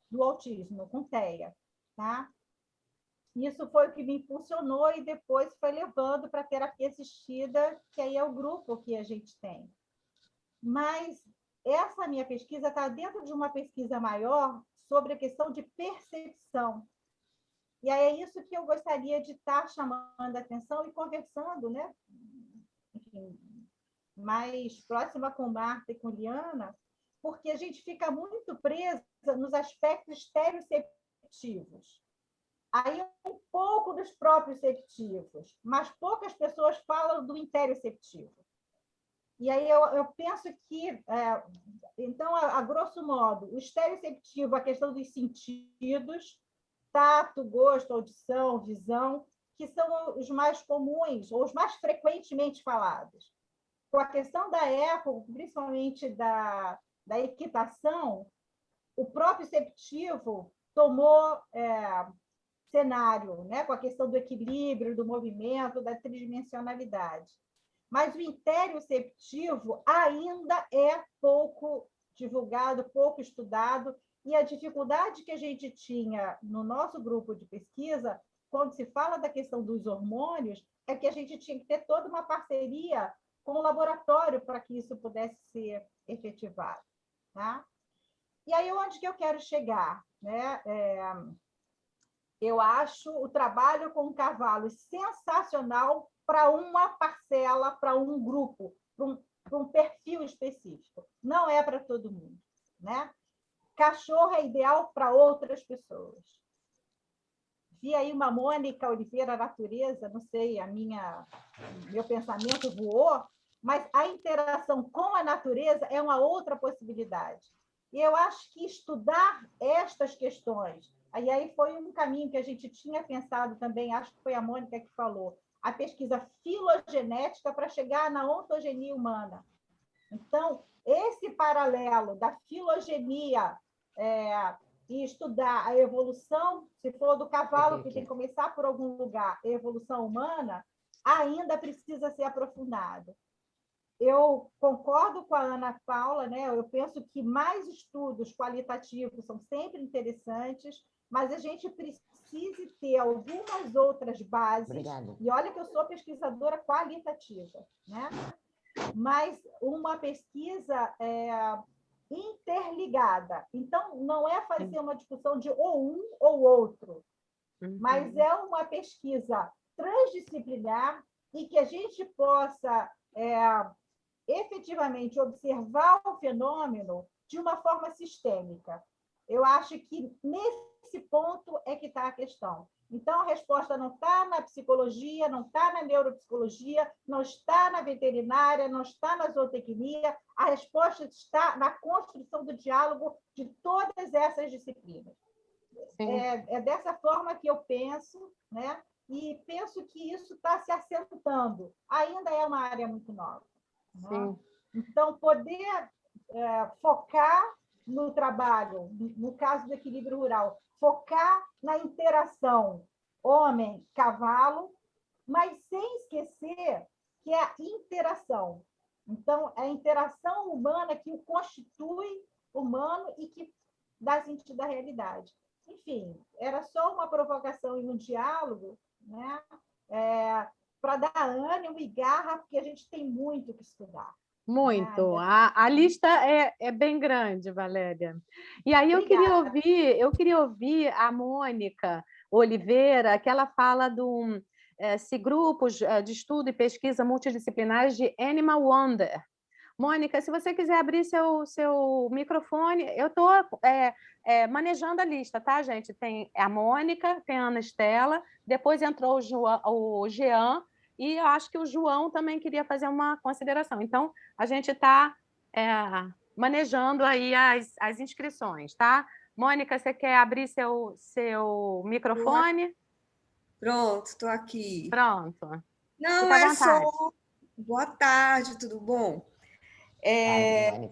do autismo, com TEA. Tá? Isso foi o que me impulsionou e depois foi levando para a terapia assistida, que aí é o grupo que a gente tem. Mas essa minha pesquisa está dentro de uma pesquisa maior sobre a questão de percepção. E aí é isso que eu gostaria de estar chamando a atenção e conversando, né? Enfim, mais próxima com Marta e com Liana, porque a gente fica muito presa nos aspectos estereoceptivos. Aí um pouco dos proprioceptivos, mas poucas pessoas falam do interoceptivo. E aí eu penso que, então, a grosso modo, o estereoceptivo, a questão dos sentidos, tato, gosto, audição, visão, que são os mais comuns, ou os mais frequentemente falados. Com a questão da eco, principalmente da equitação, o proprioceptivo tomou cenário, né, com a questão do equilíbrio, do movimento, da tridimensionalidade. Mas o interoceptivo ainda é pouco divulgado, pouco estudado, e a dificuldade que a gente tinha no nosso grupo de pesquisa, quando se fala da questão dos hormônios, é que a gente tinha que ter toda uma parceria com o laboratório para que isso pudesse ser efetivado. Tá? E aí, onde que eu quero chegar? Né? Eu acho o trabalho com o cavalo sensacional para uma parcela, para um grupo, para um perfil específico. Não é para todo mundo. Né? Cachorro é ideal para outras pessoas. Vi aí uma Mônica Oliveira Natureza, não sei, meu pensamento voou, mas a interação com a natureza é uma outra possibilidade. E eu acho que estudar estas questões, aí foi um caminho que a gente tinha pensado também, acho que foi a Mônica que falou, a pesquisa filogenética para chegar na ontogenia humana. Então, esse paralelo da filogenia e estudar a evolução, se for do cavalo, que tem que começar por algum lugar, a evolução humana, ainda precisa ser aprofundado. Eu concordo com a Ana Paula, né? Eu penso que mais estudos qualitativos são sempre interessantes, mas a gente precisa ter algumas outras bases. Obrigada. E olha que eu sou pesquisadora qualitativa, né? Mas uma pesquisa interligada. Então, não é fazer uma discussão de ou um ou outro, mas é uma pesquisa transdisciplinar e que a gente possa efetivamente observar o fenômeno de uma forma sistêmica. Eu acho que nesse ponto é que está a questão. Então, a resposta não está na psicologia, não está na neuropsicologia, não está na veterinária, não está na zootecnia, a resposta está na construção do diálogo de todas essas disciplinas. É dessa forma que eu penso, né? E penso que isso está se assentando. Ainda é uma área muito nova. Né? Então, poder focar no trabalho, no caso do equilíbrio rural, focar na interação homem-cavalo, mas sem esquecer que é a interação. Então, é a interação humana que o constitui humano e que dá sentido à realidade. Enfim, era só uma provocação e um diálogo, né? Para dar ânimo e garra, porque a gente tem muito que estudar. Muito. A lista é bem grande, Valéria. E aí eu queria ouvir a Mônica Oliveira, que ela fala de grupos de estudo e pesquisa multidisciplinares de Animal Wonder. Mônica, se você quiser abrir seu microfone, eu estou manejando a lista, tá, gente? Tem a Mônica, tem a Ana Estela, depois entrou o Jean, e eu acho que o João também queria fazer uma consideração. Então, a gente está manejando aí as inscrições, tá? Mônica, você quer abrir seu microfone? Pronto, estou aqui. Pronto. Não, é só... Boa tarde, tudo bom?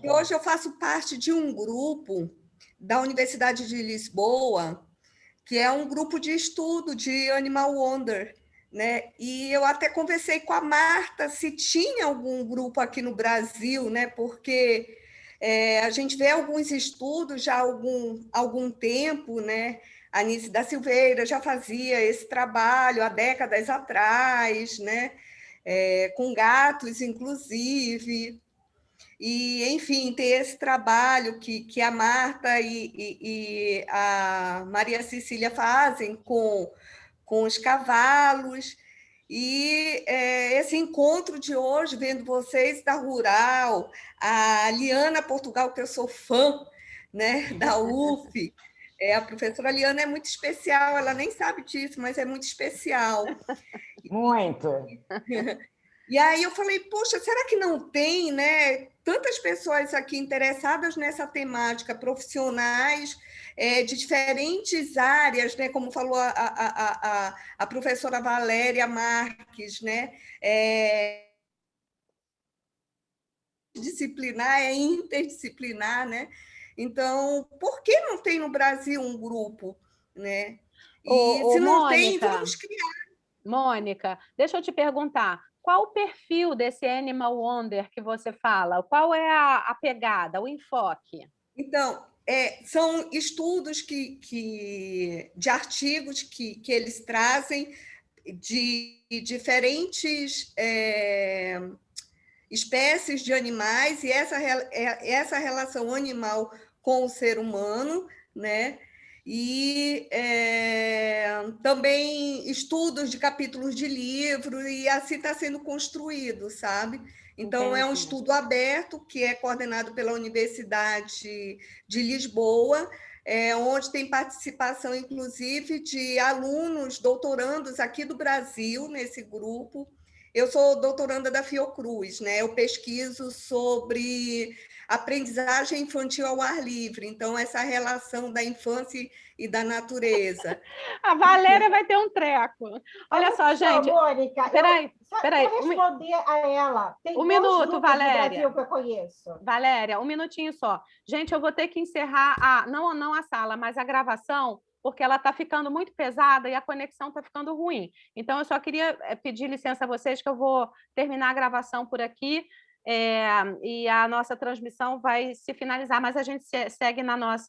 Hoje eu faço parte de um grupo da Universidade de Lisboa, que é um grupo de estudo de Animal Wonder, né? E eu até conversei com a Marta se tinha algum grupo aqui no Brasil, né? Porque a gente vê alguns estudos já há algum tempo, né? A Anice da Silveira já fazia esse trabalho há décadas atrás, né? Com gatos, inclusive. E, enfim, ter esse trabalho que a Marta e a Maria Cecília fazem com os cavalos, e esse encontro de hoje, vendo vocês da Rural, a Liana Portugal, que eu sou fã, né, da UF, A professora Liana é muito especial, ela nem sabe disso, mas é muito especial. Muito. E aí eu falei, poxa, será que não tem, né, tantas pessoas aqui interessadas nessa temática, profissionais de diferentes áreas, né, como falou a professora Valéria Marques, né, disciplinar, é interdisciplinar, né? Então, por que não tem no Brasil um grupo, né? E se não tem, vamos criar. Mônica, deixa eu te perguntar, qual o perfil desse Animal Wonder que você fala? Qual é a pegada, o enfoque? Então, são estudos de artigos que eles trazem de diferentes espécies de animais e essa relação animal com o ser humano, né? E também estudos de capítulos de livro, e assim está sendo construído, sabe? Então, Entendi. é um estudo aberto que é coordenado pela Universidade de Lisboa, onde tem participação, inclusive, de alunos doutorandos aqui do Brasil, nesse grupo. Eu sou doutoranda da Fiocruz, né? Eu pesquiso sobre aprendizagem infantil ao ar livre, então essa relação da infância e da natureza. A Valéria vai ter um treco. Olha só, gente. Mônica, peraí. Eu responder a ela. Tem um minuto, Valéria. No Brasil que eu conheço. Valéria, um minutinho só. Gente, eu vou ter que encerrar não a sala, mas a gravação, porque ela está ficando muito pesada e a conexão está ficando ruim. Então, eu só queria pedir licença a vocês que eu vou terminar a gravação por aqui e a nossa transmissão vai se finalizar, mas a gente segue na nossa